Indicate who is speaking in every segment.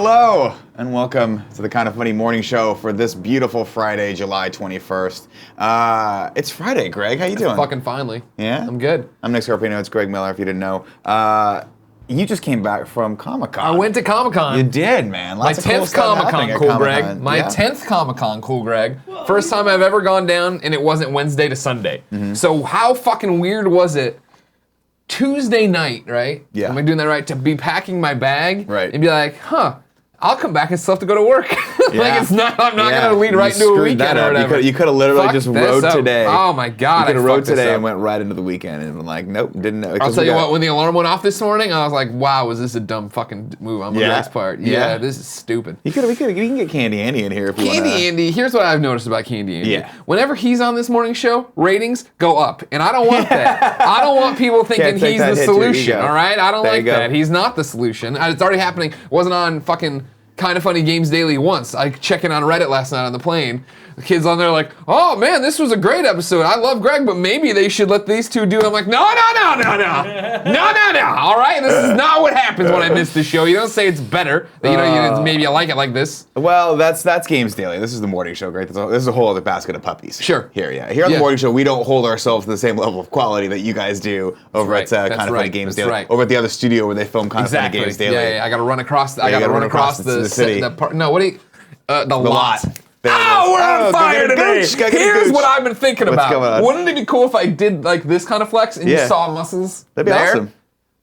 Speaker 1: Hello, and welcome to the Kind of Funny morning show for this beautiful Friday, July 21st. It's Friday, Greg. How you doing?
Speaker 2: Fucking finally.
Speaker 1: Yeah?
Speaker 2: I'm good.
Speaker 1: I'm Nick Scarpino. It's Greg Miller, if you didn't know. You just came back from Comic-Con.
Speaker 2: I went to Comic-Con.
Speaker 1: You did, man.
Speaker 2: My
Speaker 1: Lots of cool
Speaker 2: 10th
Speaker 1: stuff
Speaker 2: Comic-Con,
Speaker 1: happening at
Speaker 2: cool
Speaker 1: Comic-Con.
Speaker 2: Greg. My
Speaker 1: Yeah.
Speaker 2: 10th Comic-Con, cool Greg. First time I've ever gone down, and it wasn't Wednesday to Sunday.
Speaker 1: Mm-hmm.
Speaker 2: So how fucking weird was it Tuesday night, right?
Speaker 1: Yeah.
Speaker 2: Am I doing that right? To be packing my bag
Speaker 1: Right.
Speaker 2: and be like, I'll come back and still have to go to work.
Speaker 1: Yeah.
Speaker 2: I'm not
Speaker 1: Yeah.
Speaker 2: gonna lead right
Speaker 1: You
Speaker 2: into a
Speaker 1: screwed that
Speaker 2: weekend or
Speaker 1: up.
Speaker 2: whatever.
Speaker 1: You could have literally
Speaker 2: Fuck
Speaker 1: just
Speaker 2: this
Speaker 1: rode
Speaker 2: up.
Speaker 1: today.
Speaker 2: Oh my God,
Speaker 1: You could have
Speaker 2: I
Speaker 1: rode
Speaker 2: fucked this
Speaker 1: today
Speaker 2: up.
Speaker 1: and went right into the weekend and been like, nope, didn't know.
Speaker 2: I'll tell you what, when the alarm went off this morning, I was like, wow, was this a dumb fucking move on my Greg's part? Yeah, this is stupid.
Speaker 1: We can get Candy Andy in here if you want.
Speaker 2: Candy Andy, here's what I've noticed about Candy Andy.
Speaker 1: Yeah.
Speaker 2: Whenever he's on this morning show, ratings go up. And I don't want that. I don't want people thinking
Speaker 1: Can't take
Speaker 2: he's
Speaker 1: that
Speaker 2: the
Speaker 1: hit to your
Speaker 2: solution,
Speaker 1: ego.
Speaker 2: all right? I don't
Speaker 1: There you
Speaker 2: like
Speaker 1: go.
Speaker 2: that. He's not the solution. It's already happening. It wasn't on fucking Kind of Funny Games Daily once. I checked in on Reddit last night on the plane. The kids on there are like, oh man, this was a great episode. I love Greg, but maybe they should let these two do it. I'm like, no. All right, this is not what happens when I miss the show. You don't say it's better. Maybe I like it like this.
Speaker 1: Well, that's Games Daily. This is the morning show, great. This is a whole other basket of puppies.
Speaker 2: Sure.
Speaker 1: Here on the morning show, we don't hold ourselves to the same level of quality that you guys do over at Kind of Funny Games Daily.
Speaker 2: Right.
Speaker 1: Over at the other studio where they film Kind of Funny Games Daily.
Speaker 2: Yeah. I got to run across. I
Speaker 1: you
Speaker 2: got to run across
Speaker 1: the city.
Speaker 2: The lot.
Speaker 1: There it is.
Speaker 2: Oh, we're on
Speaker 1: go
Speaker 2: fire
Speaker 1: get a
Speaker 2: today.
Speaker 1: gooch, go get a
Speaker 2: Here's
Speaker 1: gooch.
Speaker 2: what I've been thinking
Speaker 1: What's
Speaker 2: about.
Speaker 1: going on?
Speaker 2: Wouldn't it be cool if I did like this kind of flex and you
Speaker 1: Yeah.
Speaker 2: saw muscles?
Speaker 1: That'd be
Speaker 2: there?
Speaker 1: awesome.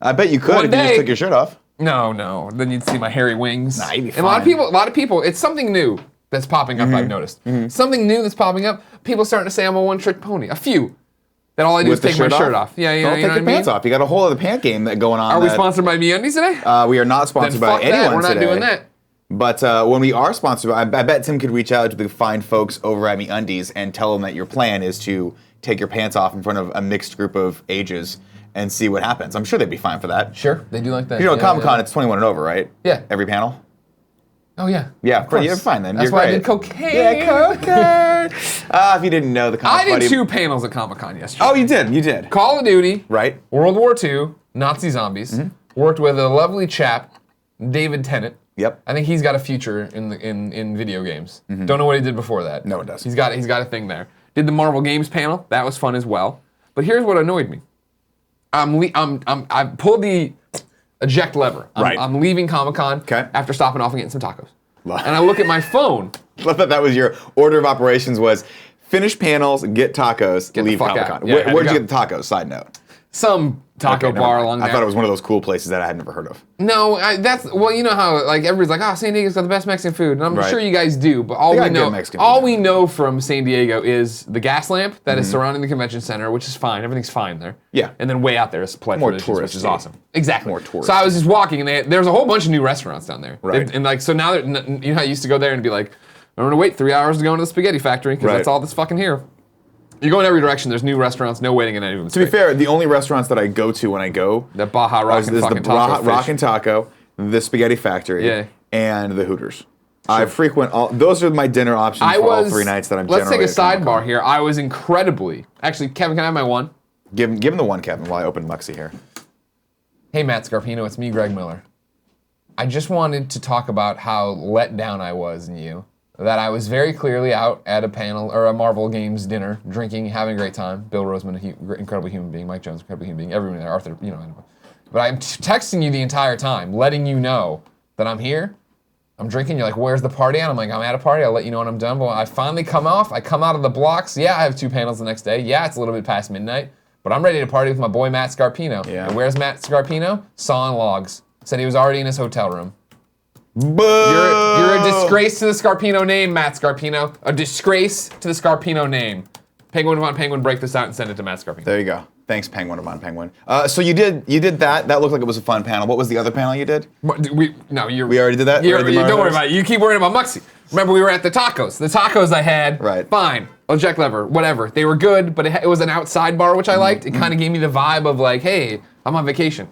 Speaker 1: I bet you could
Speaker 2: One
Speaker 1: if you just
Speaker 2: day-
Speaker 1: took your shirt off.
Speaker 2: No. Then you'd see my hairy wings.
Speaker 1: Nah, you'd be
Speaker 2: And a lot of
Speaker 1: fine.
Speaker 2: people. It's something new that's popping up. I've noticed something new that's popping up. People starting to say I'm a one-trick pony. A few. That all I do is take my shirt off. Yeah,
Speaker 1: Don't
Speaker 2: you know
Speaker 1: take
Speaker 2: what
Speaker 1: your
Speaker 2: I mean?
Speaker 1: pants off. You got a whole other pant game going on.
Speaker 2: Are we sponsored by MeUndies today?
Speaker 1: We are not sponsored
Speaker 2: Then
Speaker 1: by
Speaker 2: fuck that.
Speaker 1: anyone
Speaker 2: We're not
Speaker 1: today.
Speaker 2: doing that.
Speaker 1: But when we are sponsored, I bet Tim could reach out to the fine folks over at MeUndies and tell them that your plan is to take your pants off in front of a mixed group of ages and see what happens. I'm sure they'd be fine for that.
Speaker 2: Sure, they do like that.
Speaker 1: You know, at
Speaker 2: Yeah,
Speaker 1: Comic-Con,
Speaker 2: yeah.
Speaker 1: it's 21 and over, right?
Speaker 2: Yeah.
Speaker 1: Every panel?
Speaker 2: Oh yeah.
Speaker 1: Yeah,
Speaker 2: Of course.
Speaker 1: you're fine then.
Speaker 2: That's
Speaker 1: You're
Speaker 2: why
Speaker 1: great.
Speaker 2: I did cocaine.
Speaker 1: Yeah, cocaine. If you didn't know, the
Speaker 2: I
Speaker 1: Comic-Con.
Speaker 2: did 2 panels at Comic-Con yesterday.
Speaker 1: Oh, you did.
Speaker 2: Call of Duty,
Speaker 1: Right.
Speaker 2: World War II, Nazi zombies. Worked with a lovely chap, David Tennant.
Speaker 1: Yep.
Speaker 2: I think he's got a future in video games. Don't know what he did before that.
Speaker 1: No one does.
Speaker 2: He's got a thing there. Did the Marvel Games panel. That was fun as well. But here's what annoyed me. I pulled the eject lever.
Speaker 1: Right.
Speaker 2: I'm leaving Comic-Con
Speaker 1: Okay.
Speaker 2: after stopping off and getting some tacos. And I look at my phone.
Speaker 1: Love that was your order of operations was finish panels, get tacos,
Speaker 2: Get the
Speaker 1: leave
Speaker 2: fuck out.
Speaker 1: Comic-Con.
Speaker 2: Yeah, I had to
Speaker 1: Where'd you
Speaker 2: go.
Speaker 1: get the tacos? Side note.
Speaker 2: Some taco
Speaker 1: Okay, never
Speaker 2: bar
Speaker 1: mind.
Speaker 2: along there.
Speaker 1: I thought it was one of those cool places that I had never heard of.
Speaker 2: No, you know how like everybody's like, oh, San Diego's got the best Mexican food, and I'm
Speaker 1: Right.
Speaker 2: sure you guys do. But
Speaker 1: They got good Mexican
Speaker 2: all
Speaker 1: food.
Speaker 2: we know from San Diego is the gas lamp that is surrounding the convention center, which is fine. Everything's fine there.
Speaker 1: Yeah.
Speaker 2: And then way out there is Pledge
Speaker 1: More
Speaker 2: Traditions, which is
Speaker 1: touristy.
Speaker 2: awesome. Exactly.
Speaker 1: More touristy.
Speaker 2: So I was just walking, and there's a whole bunch of new restaurants down there.
Speaker 1: Right.
Speaker 2: And like, so now, you know how I used to go there and be like, I'm gonna wait 3 hours to go into the spaghetti factory because
Speaker 1: Right.
Speaker 2: that's all that's fucking here. You go in every direction. There's new restaurants, no waiting in any of them.
Speaker 1: To be fair, the only restaurants that I go to when I go
Speaker 2: the Baja Rock
Speaker 1: is
Speaker 2: and
Speaker 1: the
Speaker 2: fucking taco
Speaker 1: Rock
Speaker 2: fish.
Speaker 1: and Taco, the Spaghetti Factory,
Speaker 2: Yeah.
Speaker 1: and the Hooters. I frequent all. Those are my dinner options for all 3 nights that I'm
Speaker 2: Let's take
Speaker 1: generally
Speaker 2: a
Speaker 1: at Comic-Con.
Speaker 2: sidebar here. I was incredibly. Actually, Kevin, can I have my one?
Speaker 1: Give him the one, Kevin, while I open Muxie here.
Speaker 2: Hey, Matt Scarpino, it's me, Greg Miller. I just wanted to talk about how let down I was in you. That I was very clearly out at a panel or a Marvel Games dinner, drinking, having a great time. Bill Roseman, incredible human being. Mike Jones, incredible human being. Everyone there, Arthur, you know. But I'm texting you the entire time, letting you know that I'm here. I'm drinking. You're like, where's the party at? I'm like, I'm at a party. I'll let you know when I'm done. But when I finally come off, I come out of the blocks. Yeah, I have 2 panels the next day. Yeah, it's a little bit past midnight. But I'm ready to party with my boy Matt Scarpino.
Speaker 1: Yeah.
Speaker 2: And where's Matt Scarpino? Sawing logs. Said he was already in his hotel room.
Speaker 1: Boo!
Speaker 2: You're a disgrace to the Scarpino name, Matt Scarpino. A disgrace to the Scarpino name. Penguin Von Penguin, break this out and send it to Matt Scarpino.
Speaker 1: There you go. Thanks, Penguin Von Penguin. So you did that. That looked like it was a fun panel. What was the other panel you did?
Speaker 2: We
Speaker 1: already did that?
Speaker 2: Don't worry about it. You keep worrying about Muxie. Remember, we were at the tacos. The tacos I had,
Speaker 1: Right.
Speaker 2: fine. Eject lever, whatever. They were good, but it was an outside bar, which I liked. It kind of gave me the vibe of like, hey, I'm on vacation.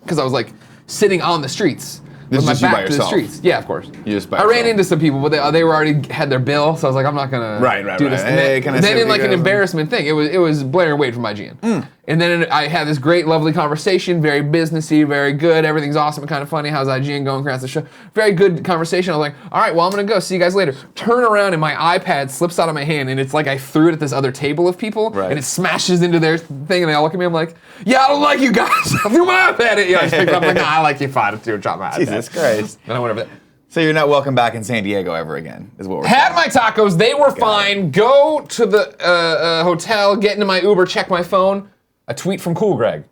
Speaker 2: Because I was like sitting on the streets.
Speaker 1: This
Speaker 2: with
Speaker 1: is
Speaker 2: my
Speaker 1: just you by
Speaker 2: back to the
Speaker 1: yourself.
Speaker 2: streets. Yeah, of course.
Speaker 1: You just by
Speaker 2: I ran
Speaker 1: yourself.
Speaker 2: into some people, but they were already had their bill, so I was like, I'm not gonna
Speaker 1: Right,
Speaker 2: do this.
Speaker 1: right.
Speaker 2: And
Speaker 1: Hey,
Speaker 2: then,
Speaker 1: can I
Speaker 2: then
Speaker 1: sit
Speaker 2: in
Speaker 1: with
Speaker 2: like
Speaker 1: you
Speaker 2: an
Speaker 1: guys?
Speaker 2: embarrassment thing, it was Blair and Wade from IGN. And then I had this great, lovely conversation, very businessy, very good. Everything's awesome and kind of funny. How's IGN going across the show? Very good conversation. I was like, all right, well, I'm going to go. See you guys later. Turn around and my iPad slips out of my hand and it's like I threw it at this other table of people and it smashes into their thing and they all look at me. I'm like, yeah, I don't like you guys. I threw my iPad at you. I just picked it up like, nah, I like you fine. I threw drop my iPad.
Speaker 1: Jesus Christ.
Speaker 2: And I went over there.
Speaker 1: So you're not welcome back in San Diego ever again, is what we're
Speaker 2: Had
Speaker 1: saying.
Speaker 2: my tacos. They were fine. Go to the hotel, get into my Uber, check my phone. A tweet from Cool Greg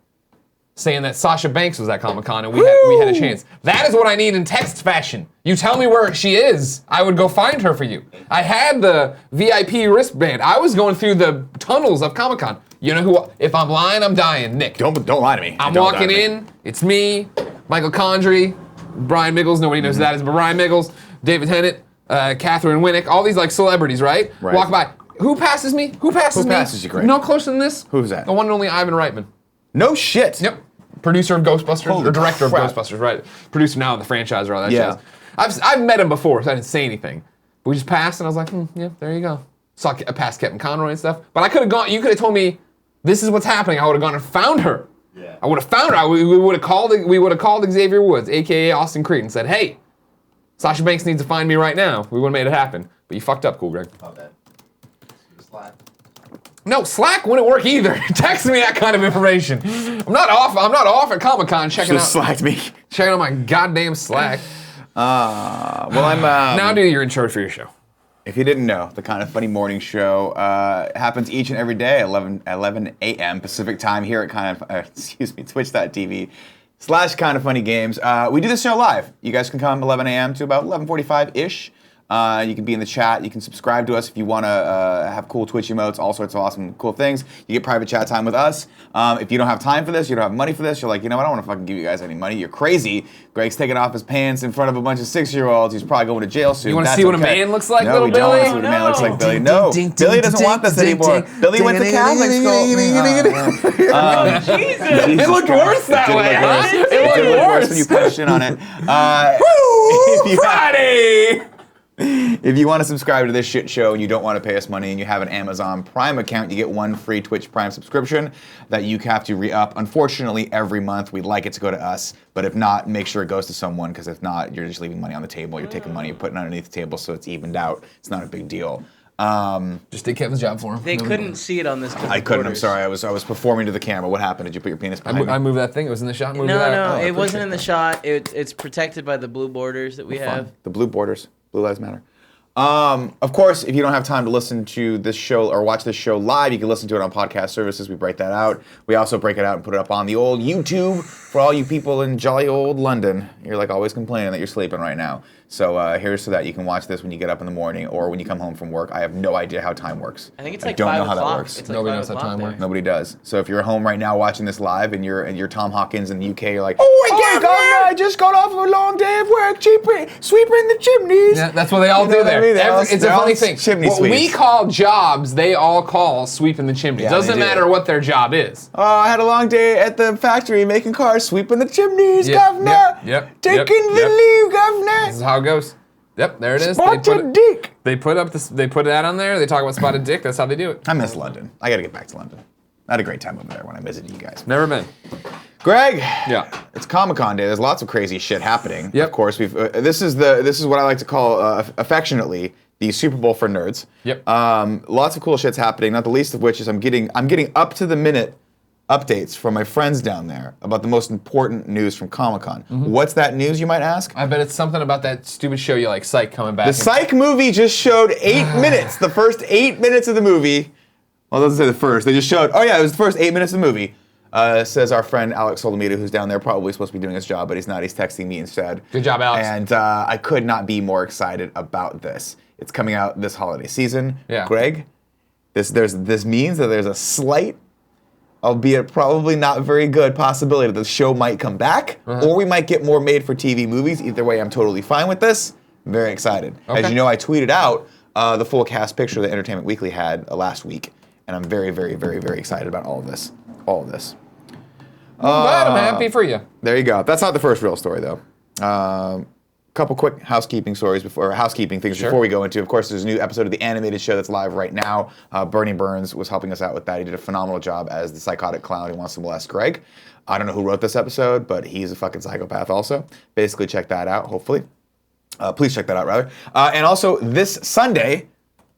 Speaker 2: saying that Sasha Banks was at Comic-Con and we had a chance. That is what I need in text fashion. You tell me where she is, I would go find her for you. I had the VIP wristband. I was going through the tunnels of Comic-Con. You know who? If I'm lying, I'm dying. Nick.
Speaker 1: Don't lie to me.
Speaker 2: I'm
Speaker 1: Don't
Speaker 2: walking
Speaker 1: lie to
Speaker 2: in. It's me, Michael Condrey, Brian Miggles. Nobody knows who that is, but Brian Miggles, David Tennant, Catherine Winnick, all these like celebrities, right? Walk by. Who passes me? Who passes me?
Speaker 1: Who passes you, Greg?
Speaker 2: No closer than this.
Speaker 1: Who's that?
Speaker 2: The one and only Ivan Reitman.
Speaker 1: No shit.
Speaker 2: Yep. Producer of Ghostbusters,
Speaker 1: Holy
Speaker 2: or director
Speaker 1: crap.
Speaker 2: of Ghostbusters, right? Producer now of the franchise, or all that
Speaker 1: Yeah.
Speaker 2: jazz. I've met him before, so I didn't say anything. But we just passed, and I was like, yeah, there you go. Saw past Kevin Conroy and stuff. But I could have gone. You could have told me, this is what's happening. I would have gone and found her. Yeah. I would have found her. We would have called Xavier Woods, aka Austin Creed, and said, hey, Sasha Banks needs to find me right now. We would have made it happen. But you fucked up, Cool Greg. No, Slack wouldn't work either. Text me that kind of information. I'm not off at Comic-Con checking
Speaker 1: Just slacked me.
Speaker 2: out my goddamn Slack.
Speaker 1: Well, I'm.
Speaker 2: Now, dude, you're in charge for your show.
Speaker 1: If you didn't know, the Kind of Funny Morning Show happens each and every day at 11 a.m. Pacific time here at twitch.tv/Kind of Funny Games. We do this show live. You guys can come 11 a.m. to about 11:45-ish. You can be in the chat. You can subscribe to us if you want to have cool Twitch emotes, all sorts of awesome, cool things. You get private chat time with us. If you don't have time for this, you don't have money for this, you're like, you know what, I don't want to fucking give you guys any money. You're crazy. Greg's taking off his pants in front of a bunch of 6-year-olds. He's probably going to jail soon.
Speaker 2: You want to
Speaker 1: That's
Speaker 2: see what
Speaker 1: okay.
Speaker 2: a man looks like,
Speaker 1: no,
Speaker 2: little
Speaker 1: we don't
Speaker 2: Billy?
Speaker 1: want to see what a man looks like, Billy. No, Billy doesn't want this anymore. Billy went to Catholic school.
Speaker 2: It looked worse that way, huh? It looked worse
Speaker 1: when you punched in on it.
Speaker 2: Woo! Friday!
Speaker 1: If you want to subscribe to this shit show and you don't want to pay us money and you have an Amazon Prime account, you get one free Twitch Prime subscription that you have to re-up. Unfortunately, every month we'd like it to go to us, but if not, make sure it goes to someone, because if not, you're just leaving money on the table. You're taking money and putting it underneath the table so it's evened out. It's not a big deal.
Speaker 2: Just did Kevin's job for him.
Speaker 3: They couldn't see it on this.
Speaker 1: I couldn't. I'm sorry. I was performing to the camera. What happened? Did you put your penis behind me?
Speaker 2: I moved that thing. It was in the shot. Moved it
Speaker 3: No,
Speaker 2: out.
Speaker 3: it wasn't in the shot. It's protected by the blue borders that we have.
Speaker 1: The blue borders. Blue Lives Matter. Of course, if you don't have time to listen to this show or watch this show live, you can listen to it on podcast services. We break that out. We also break it out and put it up on the old YouTube for all you people in jolly old London. You're like always complaining that you're sleeping right now. So here's so that you can watch this when you get up in the morning or when you come home from work. I have no idea how time works.
Speaker 3: I think it's like
Speaker 1: don't
Speaker 3: 5
Speaker 1: know how that
Speaker 3: o'clock.
Speaker 1: works.
Speaker 3: It's like
Speaker 2: Nobody
Speaker 3: 5
Speaker 2: knows how
Speaker 3: o'clock
Speaker 2: time
Speaker 3: there.
Speaker 2: works.
Speaker 1: Nobody does. So if you're at home right now watching this live and you're Tom Hawkins in the UK, you're like, oh my God, Governor, I just got off of a long day of work, sweeping the chimneys.
Speaker 2: Yeah, that's what they all
Speaker 1: You know
Speaker 2: do
Speaker 1: what I
Speaker 2: there.
Speaker 1: mean?
Speaker 2: It's a funny thing.
Speaker 1: Chimney
Speaker 2: What
Speaker 1: sweeps.
Speaker 2: we call jobs, they all call sweeping the chimney.
Speaker 1: Yeah,
Speaker 2: Doesn't
Speaker 1: they do.
Speaker 2: matter what their job is.
Speaker 1: Oh, I had a long day at the factory making cars, sweeping the chimneys,
Speaker 2: Yep,
Speaker 1: Governor.
Speaker 2: yep,
Speaker 1: Taking
Speaker 2: yep,
Speaker 1: the
Speaker 2: yep.
Speaker 1: leave, Governor.
Speaker 2: This is how it goes. Yep, there it is.
Speaker 1: Spotted dick.
Speaker 2: They put that on there. They talk about spotted dick. That's how they do it.
Speaker 1: I miss London. I got to get back to London. I had a great time over there when I visited you guys.
Speaker 2: Never been.
Speaker 1: Greg.
Speaker 2: Yeah.
Speaker 1: It's Comic-Con day. There's lots of crazy shit happening.
Speaker 2: Yep.
Speaker 1: Of course, this is what I like to call affectionately the Super Bowl for nerds.
Speaker 2: Yep.
Speaker 1: Lots of cool shit's happening. Not the least of which is I'm getting up to the minute updates from my friends down there about the most important news from Comic-Con.
Speaker 2: Mm-hmm.
Speaker 1: What's that news, you might ask?
Speaker 2: I bet it's something about that stupid show you like, Psych, coming back.
Speaker 1: The Psych movie just showed 8 minutes. The first 8 minutes of the movie. Well, it doesn't say the first. They just showed. Oh yeah, it was the first 8 minutes of the movie. Says our friend Alex Solomita, who's down there, probably supposed to be doing his job, but he's not. He's texting me instead.
Speaker 2: Good job, Alex.
Speaker 1: And I could not be more excited about this. It's coming out this holiday season.
Speaker 2: Yeah.
Speaker 1: Greg, this means that there's a slight, albeit probably not very good, possibility that the show might come back, or we might get more made-for-TV movies. Either way, I'm totally fine with this. I'm very excited.
Speaker 2: Okay.
Speaker 1: As you know, I tweeted out the full cast picture that Entertainment Weekly had last week, and I'm very, very, very, very excited about all of this. All of this.
Speaker 2: I'm glad. I'm happy for you.
Speaker 1: There you go. That's not the first real story, though. couple quick housekeeping stories housekeeping things before we go into. Of course, there's a new episode of the animated show that's live right now. Bernie Burns was helping us out with that. He did a phenomenal job as the psychotic clown who wants to molest Greg. I don't know who wrote this episode, but he's a fucking psychopath also. Basically, check that out, hopefully. Please check that out, rather. And also, this Sunday,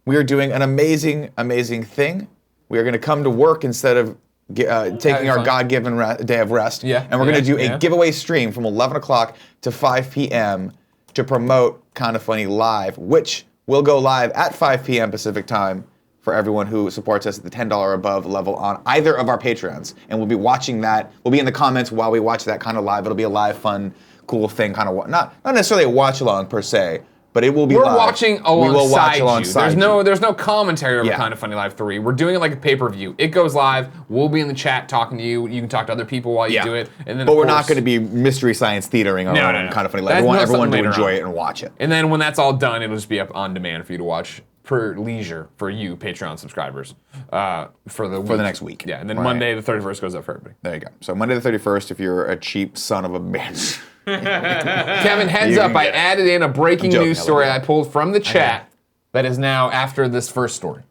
Speaker 1: we are doing an amazing, amazing thing. We are going to come to work instead of taking our God-given day of rest.
Speaker 2: Yeah.
Speaker 1: And we're going to do a giveaway stream from 11 o'clock to 5 p.m. to promote Kinda Funny Live, which will go live at 5 p.m. Pacific time for everyone who supports us at the $10 or above level on either of our Patreons. And we'll be watching that. We'll be in the comments while we watch that kind of live. It'll be a live, fun, cool thing, kind of not necessarily a watch along per se, but it will be live.
Speaker 2: We're watching alongside
Speaker 1: we will watch alongside
Speaker 2: you. There's no commentary over Kinda Funny Live 3. We're doing it like a pay-per-view. It goes live. We'll be in the chat talking to you. You can talk to other people while you do it. And then,
Speaker 1: but we're not going to be mystery science theatering on Kinda Funny Live. We want everyone to enjoy it and watch it.
Speaker 2: And then when that's all done, it'll just be up on demand for you to watch per leisure for you Patreon subscribers for the
Speaker 1: next week.
Speaker 2: Yeah, and then Monday the 31st goes up for everybody.
Speaker 1: There you go. So Monday the 31st, if you're a cheap son of a bitch.
Speaker 2: Kevin, heads up, I added in a breaking news story I pulled from the chat that is now after this first story.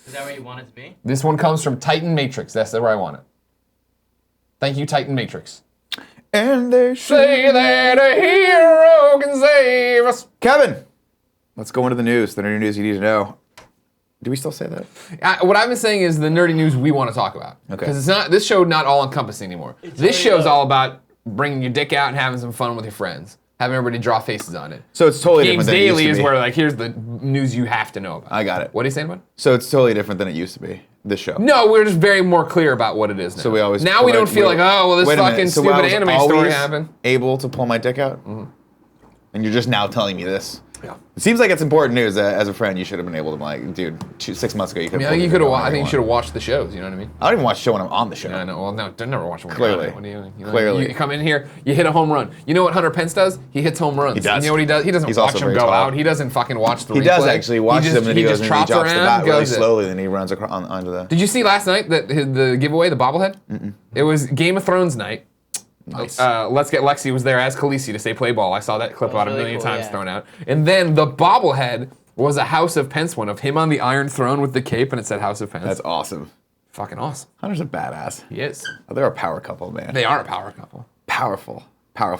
Speaker 3: Is that where you want it to be?
Speaker 2: This one comes from Titan Matrix. That's where I want it. Thank you, Titan Matrix.
Speaker 1: And they
Speaker 2: say that a hero can save us.
Speaker 1: Kevin, let's go into the news. The nerdy news you need to know. Do we still say that?
Speaker 2: What I've been saying is the nerdy news we want to talk about. Okay. Because this show not all encompassing anymore. This show's all about bringing your dick out and having some fun with your friends. Having everybody draw faces on it.
Speaker 1: So it's totally different than it used to be.
Speaker 2: Games Daily is where, like, here's the news you have to know about.
Speaker 1: I got it.
Speaker 2: What are you saying about it?
Speaker 1: So it's totally different than it used to be, this show.
Speaker 2: No, we're just very more clear about what it is now.
Speaker 1: So we always...
Speaker 2: Now we don't feel like, oh, well, this fucking stupid anime story happened.
Speaker 1: Able to pull my dick out? Mm-hmm. And you're just now telling me this?
Speaker 2: Yeah.
Speaker 1: It seems like it's important news. As a friend, you should have been able to, like, dude, 6 months ago, you could have...
Speaker 2: I think you should have watched the shows, you know what I mean?
Speaker 1: I don't even watch the show when I'm on the show.
Speaker 2: Yeah, I know. Well, no, don't never watch them.
Speaker 1: Clearly.
Speaker 2: What do you
Speaker 1: Clearly.
Speaker 2: You come in here, you hit a home run. You know what Hunter Pence does? He hits home runs.
Speaker 1: He does.
Speaker 2: And you know what he does? He doesn't watch them go out. He doesn't fucking watch the replay.
Speaker 1: He does actually watch them, and then he goes and he drops the bat really slowly, and then he runs onto the...
Speaker 2: Did you see last night the giveaway, the bobblehead?
Speaker 1: Mm-mm.
Speaker 2: It was Game of Thrones night.
Speaker 1: Nice.
Speaker 2: Let's Get Lexi was there as Khaleesi to say play ball. I saw that clip about a million times thrown out. And then the bobblehead was a House of Pence one of him on the Iron Throne with the cape, and it said House of Pence.
Speaker 1: That's awesome.
Speaker 2: Fucking awesome.
Speaker 1: Hunter's a badass.
Speaker 2: He is.
Speaker 1: Oh, they're a power couple, man.
Speaker 2: They are a power couple.
Speaker 1: Powerful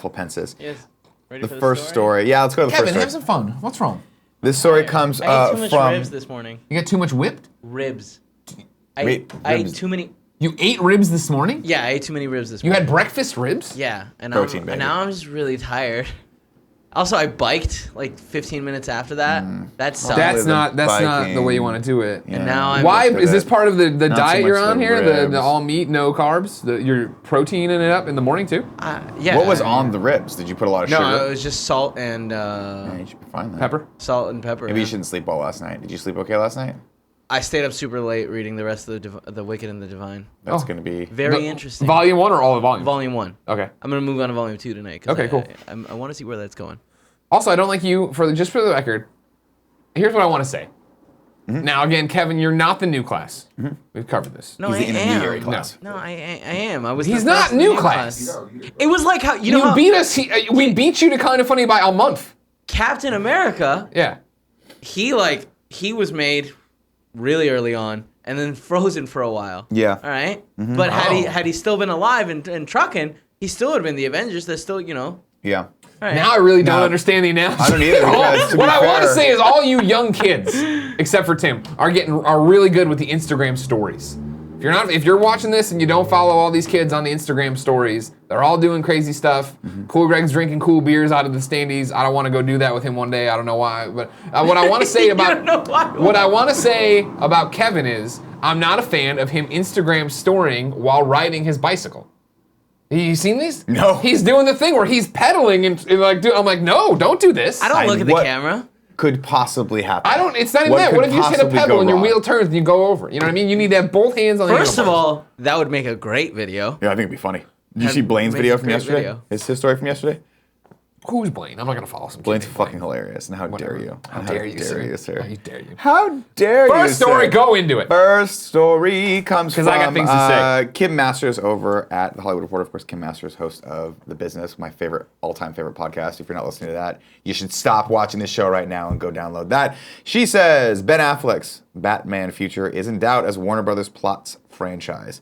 Speaker 1: Pences.
Speaker 3: Yes. Ready
Speaker 1: The
Speaker 3: for
Speaker 1: first story. Yeah, let's go to the
Speaker 2: Kevin,
Speaker 1: first story.
Speaker 2: have some fun. What's wrong?
Speaker 1: This story comes
Speaker 3: I ate too much
Speaker 1: from...
Speaker 3: ribs this morning.
Speaker 2: You got too much whipped?
Speaker 3: Ribs.
Speaker 1: Wait,
Speaker 3: I ate
Speaker 1: ribs.
Speaker 3: too many...
Speaker 2: You ate ribs this morning?
Speaker 3: Yeah, I ate too many ribs this
Speaker 2: You
Speaker 3: morning.
Speaker 2: had breakfast ribs?
Speaker 3: Yeah. And
Speaker 1: Protein, baby.
Speaker 3: now I'm just really tired. Also, I biked like 15 minutes after that. That sucked.
Speaker 2: That's not the
Speaker 1: biking.
Speaker 2: way you want to do it.
Speaker 3: And now I'm...
Speaker 2: Why is this part of the
Speaker 1: Not so
Speaker 2: diet you're
Speaker 1: much
Speaker 2: on
Speaker 1: the
Speaker 2: here?
Speaker 1: ribs.
Speaker 2: The all meat, no carbs. You're proteining it up in the morning too.
Speaker 3: Yeah.
Speaker 1: What was on the ribs? Did you put a lot of sugar?
Speaker 3: No, it was just salt and
Speaker 1: Yeah, you should be fine then.
Speaker 2: Pepper.
Speaker 3: salt and pepper.
Speaker 1: Maybe you shouldn't sleep well last night. Did you sleep okay last night?
Speaker 3: I stayed up super late reading the rest of the Wicked and the Divine.
Speaker 1: That's going to be...
Speaker 3: Very interesting.
Speaker 2: Volume 1 or all the volumes?
Speaker 3: Volume 1.
Speaker 2: Okay.
Speaker 3: I'm gonna move on to Volume 2 tonight. 'Cause
Speaker 2: Okay, cool.
Speaker 3: I want to see where that's going.
Speaker 2: Also, I don't like you just for the record. Here's what I want to say. Now, again, Kevin, you're not the new class. We've covered this.
Speaker 3: No,
Speaker 1: He's
Speaker 3: I
Speaker 1: the intermediary
Speaker 3: am.
Speaker 1: class.
Speaker 3: No, I am. I was.
Speaker 2: He's
Speaker 3: the
Speaker 2: not
Speaker 3: first
Speaker 2: new
Speaker 3: in
Speaker 2: class.
Speaker 3: It was like how you know
Speaker 2: You
Speaker 3: how
Speaker 2: beat us. We beat you to Kinda Funny by a month.
Speaker 3: Captain America.
Speaker 2: Yeah.
Speaker 3: He was made really early on, and then frozen for a while.
Speaker 1: Yeah.
Speaker 3: All right. But had he still been alive and trucking, he still would have been the Avengers. That's still
Speaker 1: Yeah.
Speaker 3: All right.
Speaker 2: Now I really don't
Speaker 1: No.
Speaker 2: understand the analogy.
Speaker 1: I don't either, because to
Speaker 2: What
Speaker 1: be
Speaker 2: I want to
Speaker 1: fair-
Speaker 2: say is all you young kids, except for Tim, are really good with the Instagram stories. If you're watching this and you don't follow all these kids on the Instagram stories, they're all doing crazy stuff. Cool Greg's drinking cool beers out of the standees. I don't want to go do that with him one day. I don't know why, but what I want to say about what I want to say about Kevin is I'm not a fan of him Instagram storying while riding his bicycle. You seen these?
Speaker 1: No.
Speaker 2: He's doing the thing where he's pedaling and like, dude, I'm like, no, don't do this.
Speaker 3: I don't look at the camera.
Speaker 1: Could possibly happen?
Speaker 2: It's not even that. What if you just hit a
Speaker 1: possibly
Speaker 2: pedal
Speaker 1: go
Speaker 2: and your
Speaker 1: wrong?
Speaker 2: wheel turns and you go over? You know what I mean? You need to have both hands on the
Speaker 3: First of
Speaker 2: handlebars.
Speaker 3: all, that would make a great video.
Speaker 1: Yeah, I think it'd be funny. Did you
Speaker 3: That'd
Speaker 1: see Blaine's
Speaker 3: make
Speaker 1: video
Speaker 3: a
Speaker 1: from
Speaker 3: great
Speaker 1: yesterday?
Speaker 3: video.
Speaker 1: His story from yesterday?
Speaker 2: Who's Blaine? I'm not gonna follow some.
Speaker 1: Blaine's
Speaker 2: kid named
Speaker 1: fucking hilarious, and how
Speaker 2: Whatever.
Speaker 1: dare you?
Speaker 2: How dare you, sir? How dare you?
Speaker 1: How dare you,
Speaker 2: First story,
Speaker 1: sir?
Speaker 2: go into it.
Speaker 1: First story comes from
Speaker 2: I got things to say.
Speaker 1: Kim Masters over at The Hollywood Reporter. Of course, Kim Masters, host of The Business, my all-time favorite podcast. If you're not listening to that, you should stop watching this show right now and go download that. She says, Ben Affleck's Batman future is in doubt as Warner Brothers plots franchise.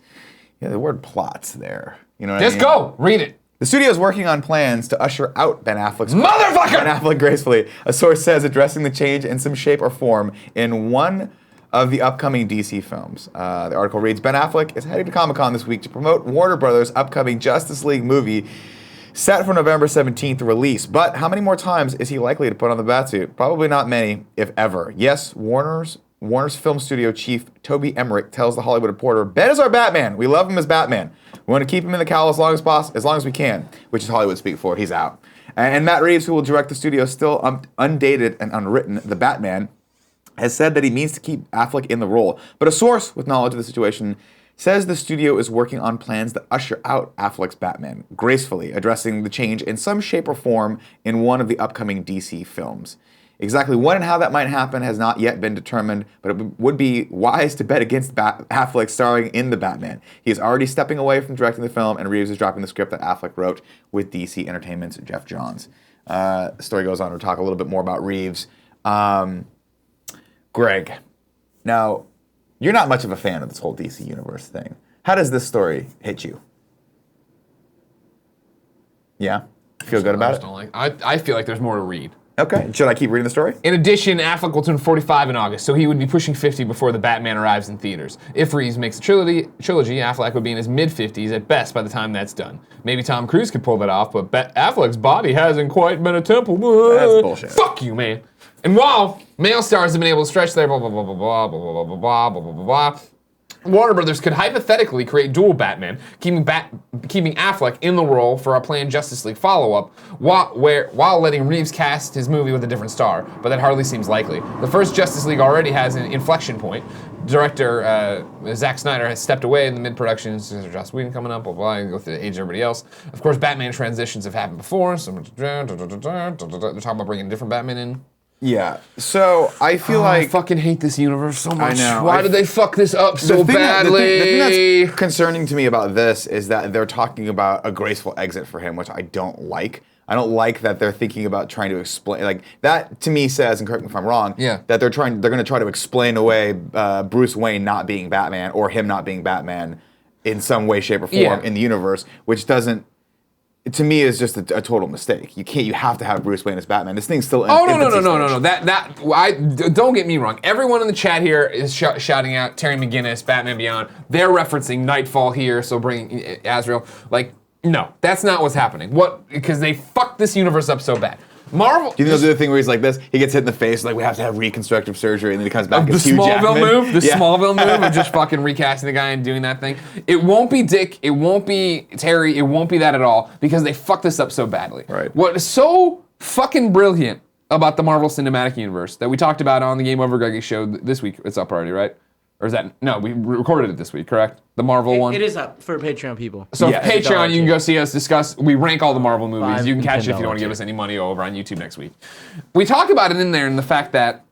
Speaker 1: Yeah, the word plots there. You know what I mean?
Speaker 2: Just go, read it.
Speaker 1: The studio is working on plans to usher out Ben Affleck's
Speaker 2: Motherfucker!
Speaker 1: Ben Affleck gracefully. A source says addressing the change in some shape or form in one of the upcoming DC films. The article reads, Ben Affleck is heading to Comic-Con this week to promote Warner Brothers' upcoming Justice League movie set for November 17th release. But how many more times is he likely to put on the Batsuit? Probably not many, if ever. Yes, Warner's film studio chief Toby Emmerich tells The Hollywood Reporter, Ben is our Batman. We love him as Batman. We want to keep him in the cowl as long as we can, which is Hollywood speak for. He's out. And Matt Reeves, who will direct the studio's still undated and unwritten The Batman, has said that he means to keep Affleck in the role. But a source with knowledge of the situation says the studio is working on plans to usher out Affleck's Batman, gracefully addressing the change in some shape or form in one of the upcoming DC films. Exactly when and how that might happen has not yet been determined, but it would be wise to bet against Affleck starring in The Batman. He is already stepping away from directing the film, and Reeves is dropping the script that Affleck wrote with DC Entertainment's Jeff Johns. The story goes on to talk a little bit more about Reeves. Greg, now, you're not much of a fan of this whole DC Universe thing. How does this story hit you? Yeah? Feel good about it?
Speaker 2: I feel like there's more to read.
Speaker 1: Okay. Should I keep reading the story?
Speaker 2: In addition, Affleck will turn 45 in August, so he would be pushing 50 before The Batman arrives in theaters. If Reeves makes a trilogy, Affleck would be in his mid-50s at best by the time that's done. Maybe Tom Cruise could pull that off, but Affleck's body hasn't quite been a temple.
Speaker 1: That's bullshit.
Speaker 2: Fuck you, man. And while male stars have been able to stretch their blah, blah, blah, blah, blah, blah, blah, blah, blah, blah, blah, blah, blah, Warner Brothers could hypothetically create dual Batman, keeping Affleck in the role for a planned Justice League follow-up, while letting Reeves cast his movie with a different star, but that hardly seems likely. The first Justice League already has an inflection point. Director Zack Snyder has stepped away in the mid-production. Joss Whedon coming up, blah, blah, and go through the age of everybody else. Of course, Batman transitions have happened before, so they're talking about bringing a different Batman in.
Speaker 1: Yeah, so I feel like...
Speaker 2: I fucking hate this universe so much.
Speaker 1: I know.
Speaker 2: Why did they fuck this up so badly?
Speaker 1: The thing that's concerning to me about this is that they're talking about a graceful exit for him, which I don't like. I don't like that they're thinking about trying to explain... Like, that to me says, and correct me if I'm wrong, that they're going to try to explain away Bruce Wayne not being Batman or him not being Batman in some way, shape, or form in the universe, which doesn't... To me, is just a total mistake. You have to have Bruce Wayne as Batman. This thing's still.
Speaker 2: No. Don't get me wrong. Everyone in the chat here is shouting out Terry McGinnis, Batman Beyond. They're referencing Nightfall here, so bringing Azrael. Like, no, that's not what's happening. Because they fucked this universe up so bad. Marvel.
Speaker 1: Do you think they'll do the thing where he's like this? He gets hit in the face, like we have to have reconstructive surgery, and then he comes back as Hugh Jackman.
Speaker 2: Smallville move of just fucking recasting the guy and doing that thing. It won't be Dick. It won't be Terry. It won't be that at all because they fucked this up so badly.
Speaker 1: Right.
Speaker 2: What is so fucking brilliant about the Marvel Cinematic Universe that we talked about on the Game Over Greggy show this week? It's up already, right? Or is that no? We recorded it this week, correct? The Marvel one.
Speaker 3: It is up for Patreon people.
Speaker 2: So Patreon, you can go see us discuss. We rank all the Marvel movies. You can catch it if you don't want to give
Speaker 3: $10
Speaker 2: us any money over on YouTube next week. We talk about it in there, and the fact that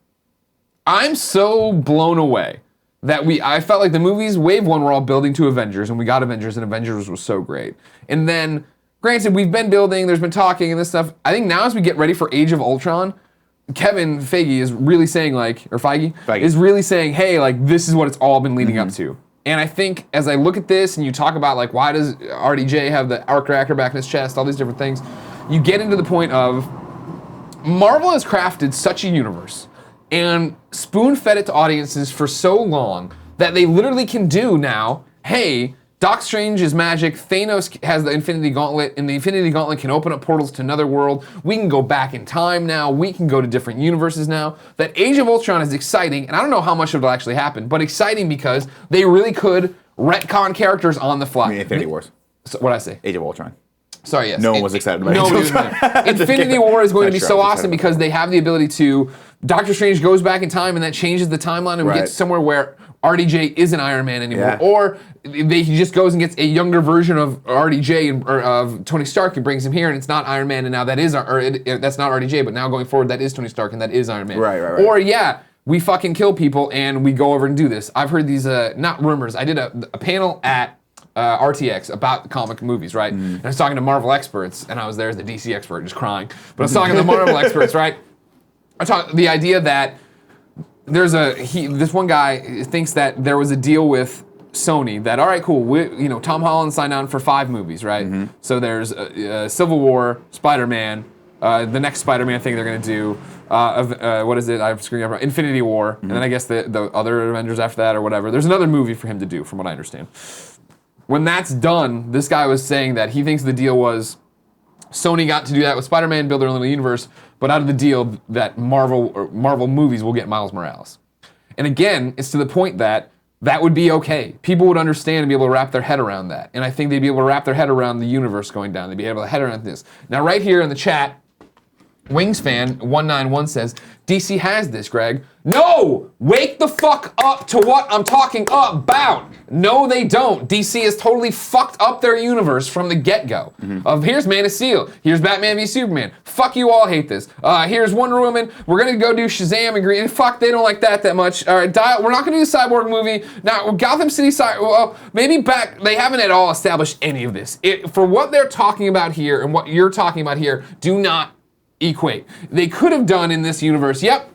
Speaker 2: I'm so blown away that I felt like the movies Wave 1 were all building to Avengers, and we got Avengers, and Avengers was so great. And then, granted, we've been building. There's been talking and this stuff. I think now as we get ready for Age of Ultron. Kevin Feige is really saying Feige is really saying, hey, like this is what it's all been leading up to. And I think as I look at this and you talk about like why does RDJ have the arc reactor back in his chest, all these different things, you get into the point of Marvel has crafted such a universe and spoon-fed it to audiences for so long that they literally can do now, hey, Doc Strange is magic, Thanos has the Infinity Gauntlet, and the Infinity Gauntlet can open up portals to another world. We can go back in time now, we can go to different universes now. That Age of Ultron is exciting, and I don't know how much it'll actually happen, but exciting because they really could retcon characters on the fly.
Speaker 1: I mean, Infinity Wars.
Speaker 2: So, what'd I say?
Speaker 1: Age of Ultron.
Speaker 2: Sorry, yes.
Speaker 1: No one was excited about Age of Ultron.
Speaker 2: Infinity War is going to be so awesome because they have the ability to, Doctor Strange goes back in time and that changes the timeline and we get somewhere where RDJ isn't Iron Man anymore,
Speaker 1: Yeah.
Speaker 2: or he just goes and gets a younger version of RDJ or of Tony Stark and brings him here, and it's not Iron Man, and now that is that's not RDJ, but now going forward that is Tony Stark and that is Iron Man.
Speaker 1: Right.
Speaker 2: Or yeah, we fucking kill people and we go over and do this. I've heard these not rumors. I did a panel at RTX about comic movies, right? And I was talking to Marvel experts, and I was there as the DC expert, just crying. But I was talking to the Marvel experts, right? I talked the idea that there's this one guy thinks that there was a deal with Sony that, all right, cool, Tom Holland signed on for 5 movies, right? So there's Civil War, Spider-Man, the next Spider-Man thing they're gonna do, what is it? I'm screwing up. Infinity War, and then I guess the other Avengers after that or whatever. There's another movie for him to do, from what I understand. When that's done, this guy was saying that he thinks the deal was Sony got to do that with Spider-Man, build their own little universe, but out of the deal that Marvel movies will get Miles Morales. And again, it's to the point that would be okay. People would understand and be able to wrap their head around that. And I think they'd be able to wrap their head around the universe going down. They'd be able to head around this. Now, right here in the chat, Wingsfan191 says, DC has this, Greg. No! Wake the fuck up to what I'm talking about. No, they don't. DC has totally fucked up their universe from the get-go. Of here's Man of Steel, here's Batman v Superman. Fuck you all, hate this. Here's Wonder Woman. We're gonna go do Shazam and Green. Fuck, they don't like that much. All right, we're not gonna do the Cyborg movie. Now, Gotham City, maybe back. They haven't at all established any of this. For what they're talking about here and what you're talking about here, do not equate. They could have done in this universe, yep,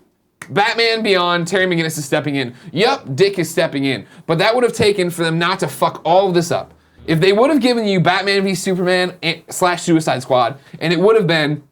Speaker 2: Batman Beyond, Terry McGinnis is stepping in. Yep, Dick is stepping in. But that would have taken for them not to fuck all of this up. If they would have given you Batman v Superman / Suicide Squad, and it would have been,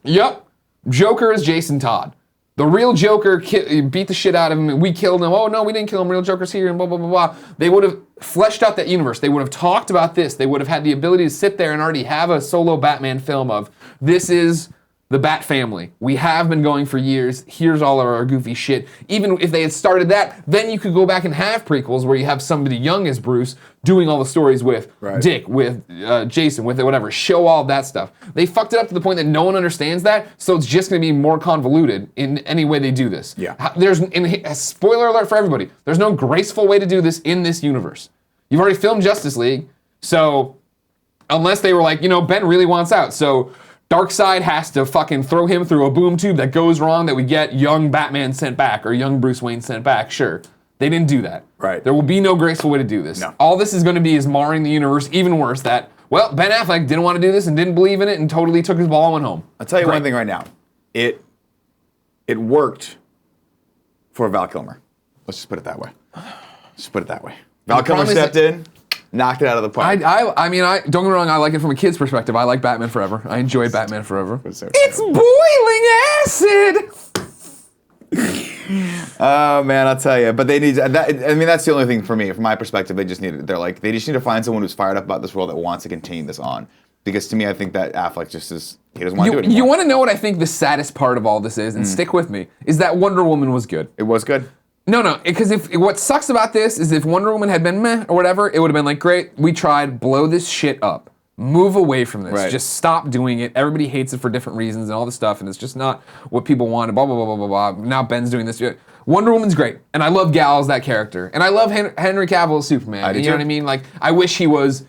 Speaker 2: yep, Joker is Jason Todd. The real Joker beat the shit out of him, and we killed him. Oh, no, we didn't kill him. Real Joker's here, and blah, blah, blah, blah. They would have fleshed out that universe. They would have talked about this. They would have had the ability to sit there and already have a solo Batman film of, this is the Bat family. We have been going for years. Here's all of our goofy shit. Even if they had started that, then you could go back and have prequels where you have somebody young as Bruce doing all the stories with Dick, with Jason, with whatever. Show all that stuff. They fucked it up to the point that no one understands that, so it's just going to be more convoluted in any way they do this.
Speaker 1: Yeah.
Speaker 2: There's a spoiler alert for everybody. There's no graceful way to do this in this universe. You've already filmed Justice League, so unless they were like, Ben really wants out, so Darkseid has to fucking throw him through a boom tube that goes wrong, that we get young Batman sent back or young Bruce Wayne sent back. Sure. They didn't do that.
Speaker 1: Right.
Speaker 2: There will be no graceful way to do this.
Speaker 1: No.
Speaker 2: All this is going to be is marring the universe even worse that, well, Ben Affleck didn't want to do this and didn't believe in it and totally took his ball and went home.
Speaker 1: I'll tell you one thing right now. It worked for Val Kilmer. Let's just put it that way. Val Kilmer stepped in, knocked it out of the park.
Speaker 2: I mean, don't get me wrong, I like it from a kid's perspective. I like Batman Forever. I enjoy Batman Forever. It's boiling acid!
Speaker 1: Oh man, I'll tell you. But they need that. I mean, that's the only thing for me. From my perspective, they just need to find someone who's fired up about this world that wants to continue this on. Because to me, I think that Affleck he doesn't want to do it anymore.
Speaker 2: You want to know what I think the saddest part of all this is, and stick with me, is that Wonder Woman was good.
Speaker 1: It was good.
Speaker 2: No, because what sucks about this is if Wonder Woman had been meh or whatever, it would have been like, great, we tried, blow this shit up. Move away from this.
Speaker 1: Right.
Speaker 2: Just stop doing it. Everybody hates it for different reasons and all this stuff, and it's just not what people want, and blah, blah, blah, blah, blah, blah. Now Ben's doing this. Wonder Woman's great, and I love Gal as that character. And I love Henry Cavill as Superman.
Speaker 1: I do
Speaker 2: you know
Speaker 1: too.
Speaker 2: what I mean? Like, I wish he was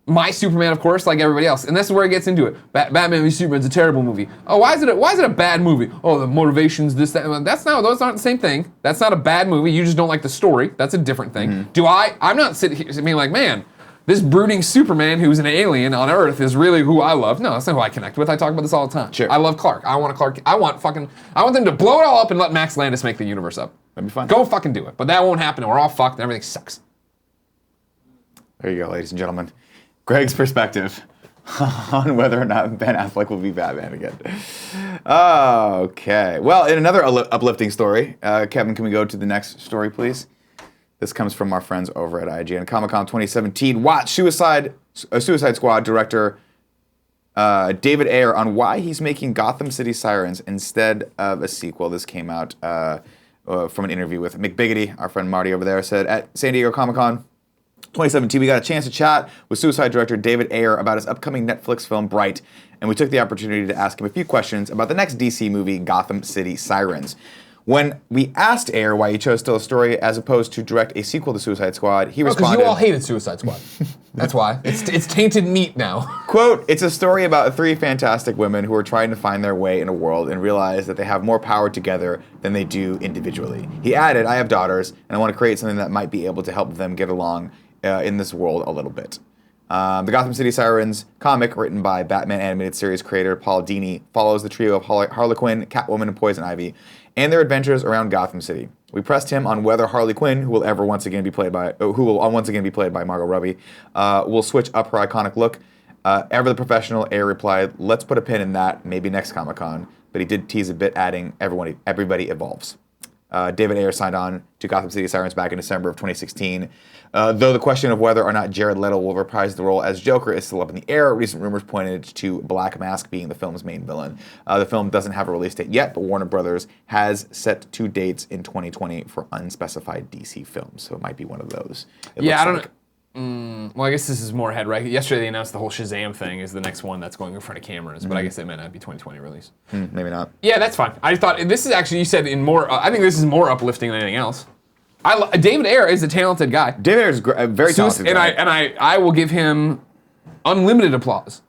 Speaker 2: my Superman, of course, like everybody else. And this is where it gets into it. Batman v Superman's a terrible movie. Oh, why is it a bad movie? Oh, the motivations, this, that. Those aren't the same thing. That's not a bad movie. You just don't like the story. That's a different thing. I'm not sitting here being like, man, this brooding Superman who's an alien on Earth is really who I love. No, that's not who I connect with. I talk about this all the time.
Speaker 1: Sure.
Speaker 2: I love Clark. I want them to blow it all up and let Max Landis make the universe up.
Speaker 1: That'd be fun.
Speaker 2: Go fucking do it. But that won't happen, and we're all fucked, and everything sucks.
Speaker 1: There you go, ladies and gentlemen. Greg's perspective on whether or not Ben Affleck will be Batman again. Okay. Well, in another uplifting story, Kevin, can we go to the next story, please? This comes from our friends over at IGN Comic-Con 2017. Watch Suicide Squad director David Ayer on why he's making Gotham City Sirens instead of a sequel. This came out from an interview with Mick Biggity, our friend Marty over there, said at San Diego Comic-Con 2017, we got a chance to chat with Suicide director David Ayer about his upcoming Netflix film Bright, and we took the opportunity to ask him a few questions about the next DC movie, Gotham City Sirens. When we asked Ayer why he chose to tell a story as opposed to direct a sequel to Suicide Squad, he
Speaker 2: Because
Speaker 1: responded,
Speaker 2: you all hated Suicide Squad. That's why. It's tainted meat now.
Speaker 1: quote, "It's a story about three fantastic women who are trying to find their way in a world and realize that they have more power together than they do individually." He added, "I have daughters, and I want to create something that might be able to help them get along in this world a little bit." The Gotham City Sirens comic, written by Batman animated series creator Paul Dini, follows the trio of Harley Quinn, Catwoman, and Poison Ivy, and their adventures around Gotham City. We pressed him on whether Harley Quinn, who will once again be played by Margot Robbie, will switch up her iconic look. Ever the professional, Ayer replied, "Let's put a pin in that, maybe next Comic-Con." But he did tease a bit, adding, "Everybody evolves." David Ayer signed on to Gotham City Sirens back in December of 2016. Though the question of whether or not Jared Leto will reprise the role as Joker is still up in the air, recent rumors pointed to Black Mask being the film's main villain. The film doesn't have a release date yet, but Warner Brothers has set 2 dates in 2020 for unspecified DC films, so it might be one of those.
Speaker 2: Yeah, I don't know. Well, I guess this is more ahead, right? Yesterday they announced the whole Shazam thing is the next one that's going in front of cameras, but I guess it might not be 2020 release.
Speaker 1: Maybe not.
Speaker 2: Yeah, that's fine. I thought this is actually, you said in more, I think this is more uplifting than anything else. David Ayer is a talented guy.
Speaker 1: David Ayer is very talented.
Speaker 2: And I will give him unlimited applause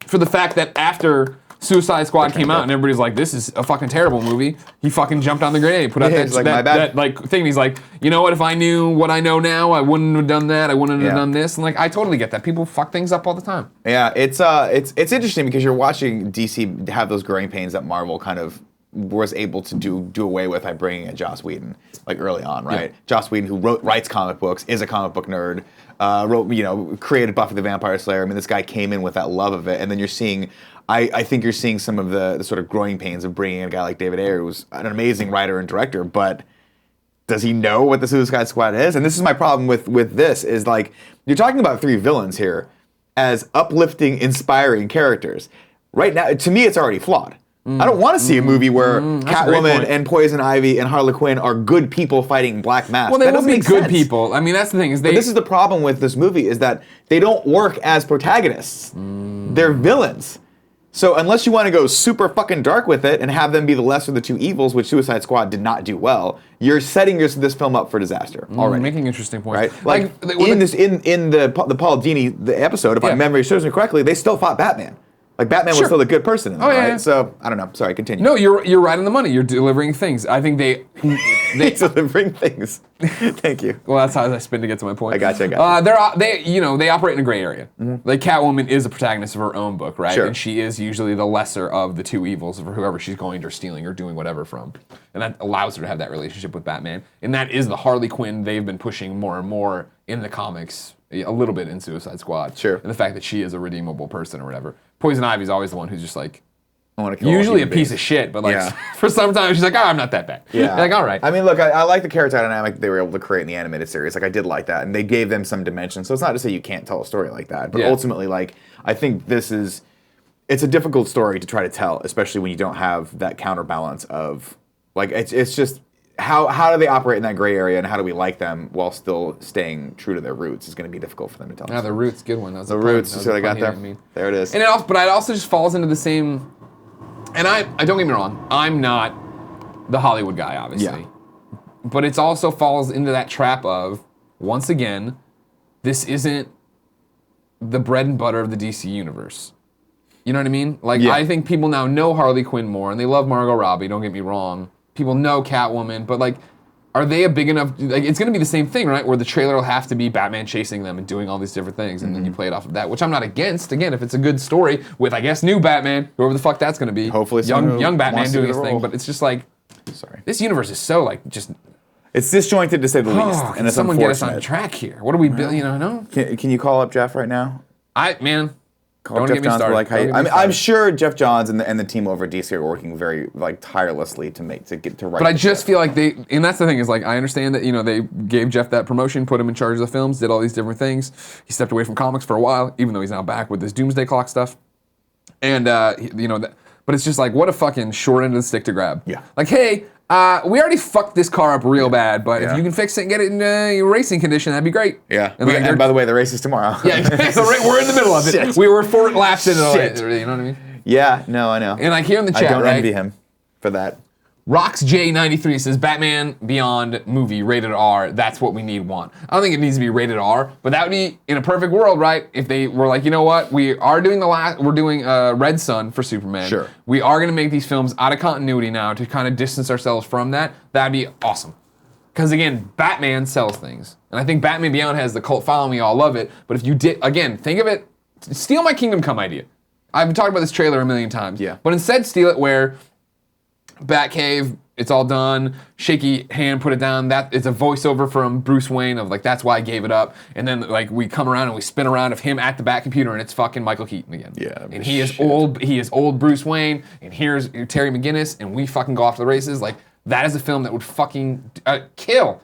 Speaker 2: for the fact that after Suicide Squad came out and everybody's like, this is a fucking terrible movie, he fucking jumped on the grenade, put out that thing. He's like, you know what? If I knew what I know now, I wouldn't have done that. I wouldn't have done this. And like, I totally get that. People fuck things up all the time.
Speaker 1: Yeah, it's interesting because you're watching DC have those growing pains that Marvel kind of was able to do away with by bringing in Joss Whedon like early on, right? Yeah. Joss Whedon, who writes comic books, is a comic book nerd, created Buffy the Vampire Slayer. I mean, this guy came in with that love of it, and then you're seeing. I think you're seeing some of the sort of growing pains of bringing in a guy like David Ayer, who's an amazing writer and director, but does he know what the Suicide Squad is? And this is my problem with this, is like, you're talking about 3 villains here as uplifting, inspiring characters. Right now, to me, it's already flawed. I don't want to see a movie where Catwoman and Poison Ivy and Harley Quinn are good people fighting Black Mask.
Speaker 2: Well, they won't be good people. I mean, that's the thing.
Speaker 1: But this is the problem with this movie, is that they don't work as protagonists. They're villains. So unless you want to go super fucking dark with it and have them be the lesser of the 2 evils, which Suicide Squad did not do well, you're setting this film up for disaster already.
Speaker 2: Making interesting points.
Speaker 1: Right? Like in the Paul Dini episode, if my memory serves me correctly, they still fought Batman. Like, Batman was still a good person in that, right? Yeah. So, I don't know. Sorry, continue.
Speaker 2: No, you're right on the money. You're delivering things. I think they
Speaker 1: delivering things. Thank you.
Speaker 2: Well, that's how I spin to get to my point.
Speaker 1: I got you.
Speaker 2: They operate in a gray area. Like, Catwoman is a protagonist of her own book, right?
Speaker 1: Sure.
Speaker 2: And she is usually the lesser of the 2 evils of whoever she's going or stealing or doing whatever from. And that allows her to have that relationship with Batman. And that is the Harley Quinn they've been pushing more and more in the comics, a little bit in Suicide Squad.
Speaker 1: Sure.
Speaker 2: And the fact that she is a redeemable person or whatever. Poison Ivy's always the one who's just like,
Speaker 1: I want to kill
Speaker 2: usually a piece of shit, but like for some time she's like, I'm not that bad.
Speaker 1: Yeah.
Speaker 2: Like, all right.
Speaker 1: I mean, look, I like the character dynamic they were able to create in the animated series. Like, I did like that, and they gave them some dimension. So it's not to say you can't tell a story like that, but ultimately, like, I think it's a difficult story to try to tell, especially when you don't have that counterbalance of, like, it's just how do they operate in that gray area, and how do we like them while still staying true to their roots is going to be difficult for them to tell.
Speaker 2: Yeah, the roots, good one. That was
Speaker 1: the roots. See what I got there? There it is.
Speaker 2: And it also just falls into the same. And I don't get me wrong, I'm not the Hollywood guy, obviously. Yeah. But it also falls into that trap of, once again, this isn't the bread and butter of the DC universe. You know what I mean? Like, I think people now know Harley Quinn more, and they love Margot Robbie, don't get me wrong. People know Catwoman, but like, are they a big enough, like, it's gonna be the same thing, right? Where the trailer will have to be Batman chasing them and doing all these different things, and then you play it off of that, which I'm not against, again, if it's a good story with, I guess, new Batman, whoever the fuck that's gonna be.
Speaker 1: Hopefully
Speaker 2: young Batman doing his thing, but it's just like, this universe is so like, just...
Speaker 1: It's disjointed to say the least, and it's
Speaker 2: someone get us on track here. What are we, no?
Speaker 1: Can you call up Jeff right now?
Speaker 2: Don't get me started.
Speaker 1: I'm sure Jeff Johns and the team over at DC are working very tirelessly to get to write.
Speaker 2: But I just feel like and that's the thing is, like, I understand that they gave Jeff that promotion, put him in charge of the films, did all these different things. He stepped away from comics for a while, even though he's now back with this Doomsday Clock stuff. And but it's just like, what a fucking short end of the stick to grab.
Speaker 1: Yeah.
Speaker 2: Like, hey, we already fucked this car up real bad, but if you can fix it and get it in racing condition, that'd be great.
Speaker 1: Yeah. And by the way, the race is tomorrow.
Speaker 2: Yeah, we're in the middle of it.
Speaker 1: Shit.
Speaker 2: We were 4 laps into it. You know what I mean?
Speaker 1: Yeah, no, I know.
Speaker 2: And like, here in the chat,
Speaker 1: I don't envy him for that.
Speaker 2: Rox J93 says Batman Beyond movie rated R. That's what we want. I don't think it needs to be rated R, but that would be in a perfect world, right? If they were like, you know what, we're doing Red Sun for Superman.
Speaker 1: Sure.
Speaker 2: We are gonna make these films out of continuity now to kind of distance ourselves from that. That'd be awesome. Because again, Batman sells things, and I think Batman Beyond has the cult following. We all love it. But if you did, again, think of it, steal my Kingdom Come idea. I've talked about this trailer a million times.
Speaker 1: Yeah.
Speaker 2: But instead, steal it where Batcave, it's all done. Shaky hand, put it down. That it's a voiceover from Bruce Wayne of like, that's why I gave it up. And then like we come around and we spin around of him at the Bat computer, and it's fucking Michael Keaton again.
Speaker 1: Yeah.
Speaker 2: And he is old. He is old Bruce Wayne. And here's Terry McGinnis, and we fucking go off to the races. Like that is a film that would fucking kill.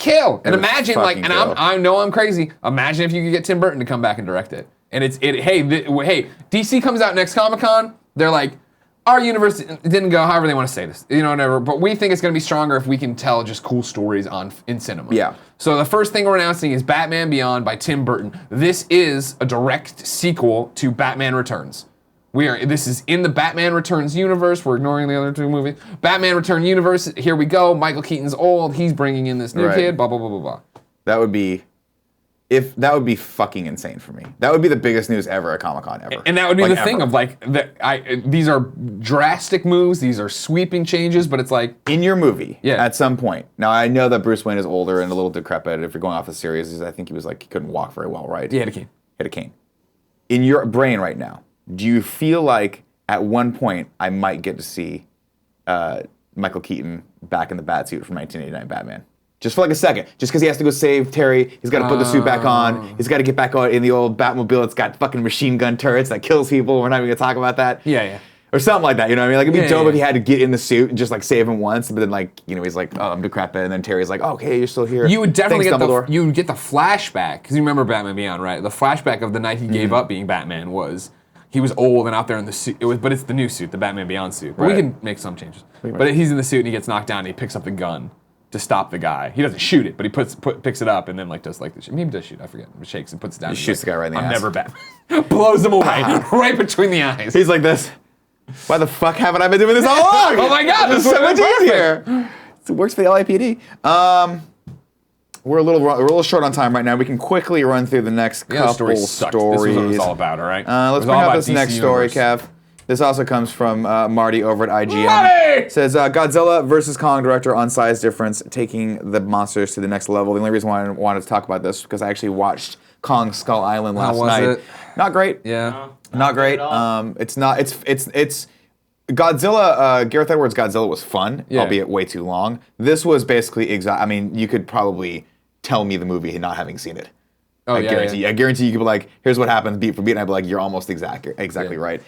Speaker 2: And imagine like, and I know I'm crazy. Imagine if you could get Tim Burton to come back and direct it. And hey, DC comes out next Comic-Con. They're like, our universe didn't go, however they want to say this, whatever. But we think it's going to be stronger if we can tell just cool stories in cinema.
Speaker 1: Yeah.
Speaker 2: So the first thing we're announcing is Batman Beyond by Tim Burton. This is a direct sequel to Batman Returns. This is in the Batman Returns universe. We're ignoring the other two movies. Batman Return universe. Here we go. Michael Keaton's old. He's bringing in this new kid. Blah blah blah blah blah.
Speaker 1: That would be fucking insane for me. That would be the biggest news ever at Comic-Con ever.
Speaker 2: And that would be the thing of like, these are drastic moves, these are sweeping changes, but it's like...
Speaker 1: In your movie,
Speaker 2: Yeah.
Speaker 1: at some point. Now, I know that Bruce Wayne is older and a little decrepit. If you're going off the series, I think he was like, he couldn't walk very well, right?
Speaker 2: He had a cane.
Speaker 1: He had a cane. In your brain right now, do you feel like at one point I might get to see Michael Keaton back in the Batsuit from 1989 Batman? Just for like a second. Just because he has to go save Terry, he's got to put the suit back on. He's got to get back on in the old Batmobile. It's got fucking machine gun turrets that kills people. We're not even going to talk about that.
Speaker 2: Yeah.
Speaker 1: Or something like that, you know what I mean? Like, it'd be dope if he
Speaker 2: yeah.
Speaker 1: had to get in the suit and just like save him once, but then like, he's like, oh, I'm decrepit, and then Terry's like, oh, okay, you're still here.
Speaker 2: You would definitely
Speaker 1: Thanks, Dumbledore.
Speaker 2: you would get the flashback, because you remember Batman Beyond, right? The flashback of the night he gave up being Batman was, he was old and out there in the suit. But it's the new suit, the Batman Beyond suit. But we can make some changes. But he's in the suit and he gets knocked down and he picks up the gun to stop the guy. He doesn't shoot it, but he picks it up and then like does like this. Maybe he does shoot. I forget. He shakes and puts it down.
Speaker 1: He shoots the guy right in the
Speaker 2: I'm
Speaker 1: ass.
Speaker 2: never Batman. Blows him away right between the eyes.
Speaker 1: He's like this. Why the fuck haven't I been doing this all along?
Speaker 2: Oh my God,
Speaker 1: this
Speaker 2: this
Speaker 1: is so much
Speaker 2: perfect.
Speaker 1: easier. It works for the LAPD. We're a little short on time right now. We can quickly run through the next couple
Speaker 2: stories.
Speaker 1: stories.
Speaker 2: This is what it's all about, all right?
Speaker 1: Let's bring up this next story, Kev. This also comes from Marty over at IGN.
Speaker 2: Marty!
Speaker 1: Says Godzilla versus Kong director on size difference, taking the monsters to the next level. The only reason why I wanted to talk about this is because I actually watched Kong Skull Island last night.
Speaker 2: it?
Speaker 1: Not great.
Speaker 2: Yeah.
Speaker 1: Not great. It's not. It's Godzilla. Gareth Edwards' Godzilla was fun, albeit way too long. This was basically exact. I mean, you could probably tell me the movie not having seen it.
Speaker 2: Oh,
Speaker 1: I guarantee. I guarantee you could be like, here's what happens beat for beat, and I'd be like, you're almost exactly right.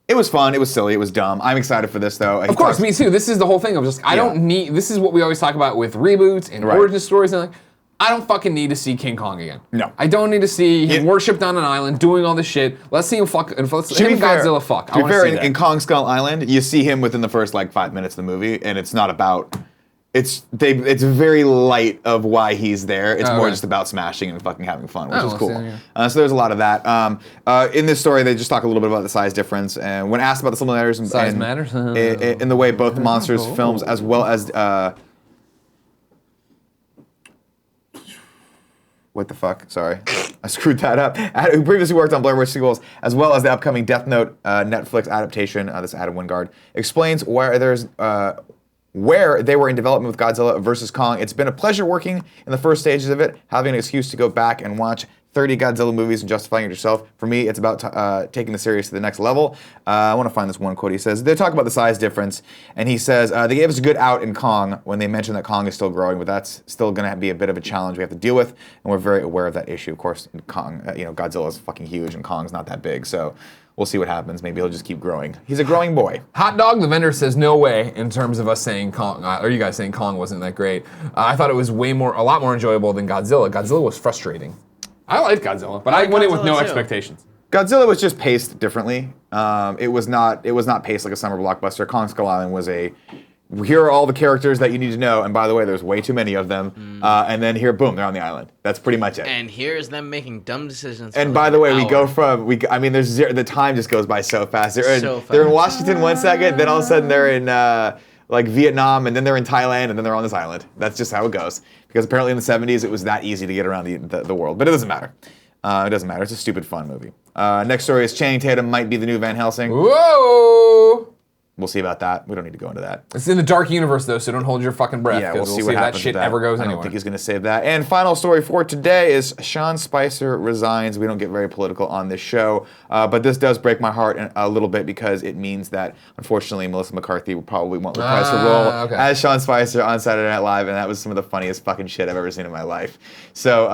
Speaker 1: It was fun. It was silly. It was dumb. I'm excited for this though.
Speaker 2: Of course, me too. This is the whole thing of just I don't need. This is what we always talk about with reboots and origin stories and like. I don't fucking need to see King Kong again.
Speaker 1: No.
Speaker 2: I don't need to see him worshipped on an island doing all this shit. Let's see him fuck. And let's him and Godzilla fuck.
Speaker 1: To be fair, in Kong Skull Island, you see him within the first like 5 minutes of the movie, and it's not about. It's very light of why he's there. It's more just about smashing and fucking having fun, which is cool. So there's a lot of that. In this story, they just talk a little bit about the size difference, and when asked about the similarities
Speaker 2: matters
Speaker 1: in the way both the monsters films as well as what the fuck? Sorry, I screwed that up. Who previously worked on Blair Witch sequels, as well as the upcoming Death Note Netflix adaptation. This Adam Wingard explains where they were in development with Godzilla versus Kong. It's been a pleasure working in the first stages of it, having an excuse to go back and watch 30 Godzilla movies and justifying it yourself. For me, it's about taking the series to the next level. I want to find this one quote. He says, they talk about the size difference, and he says, they gave us a good out in Kong when they mentioned that Kong is still growing, but that's still going to be a bit of a challenge we have to deal with, and we're very aware of that issue. Of course, Kong, Godzilla is fucking huge, and Kong's not that big, so we'll see what happens. Maybe he'll just keep growing. He's a growing boy.
Speaker 2: Hot Dog, the vendor, says no way in terms of us saying Kong, or you guys saying Kong wasn't that great. I thought it was a lot more enjoyable than Godzilla. Godzilla was frustrating. I like Godzilla, but I went in with no expectations.
Speaker 1: Godzilla was just paced differently. It was not paced like a summer blockbuster. Kong Skull Island was here are all the characters that you need to know, and by the way, there's way too many of them. And then here, boom, they're on the island. That's pretty much it.
Speaker 3: And here's them making dumb decisions.
Speaker 1: And by the way, the time just goes by so fast. They're in Washington one second, then all of a sudden they're in like Vietnam, and then they're in Thailand, and then they're on this island. That's just how it goes. Because apparently in the 70s, it was that easy to get around the world. But it doesn't matter. It doesn't matter. It's a stupid, fun movie. Next story is Channing Tatum might be the new Van Helsing.
Speaker 2: Whoa!
Speaker 1: We'll see about that. We don't need to go into that.
Speaker 2: It's in the dark universe, though, so don't hold your fucking breath.
Speaker 1: Yeah, we'll see
Speaker 2: if
Speaker 1: what
Speaker 2: that
Speaker 1: happens
Speaker 2: shit
Speaker 1: with that.
Speaker 2: ever goes
Speaker 1: I
Speaker 2: anywhere.
Speaker 1: don't think he's going to save that. And final story for today is Sean Spicer resigns. We don't get very political on this show, but this does break my heart a little bit because it means that, unfortunately, Melissa McCarthy probably won't reprise her role as Sean Spicer on Saturday Night Live, and that was some of the funniest fucking shit I've ever seen in my life. So,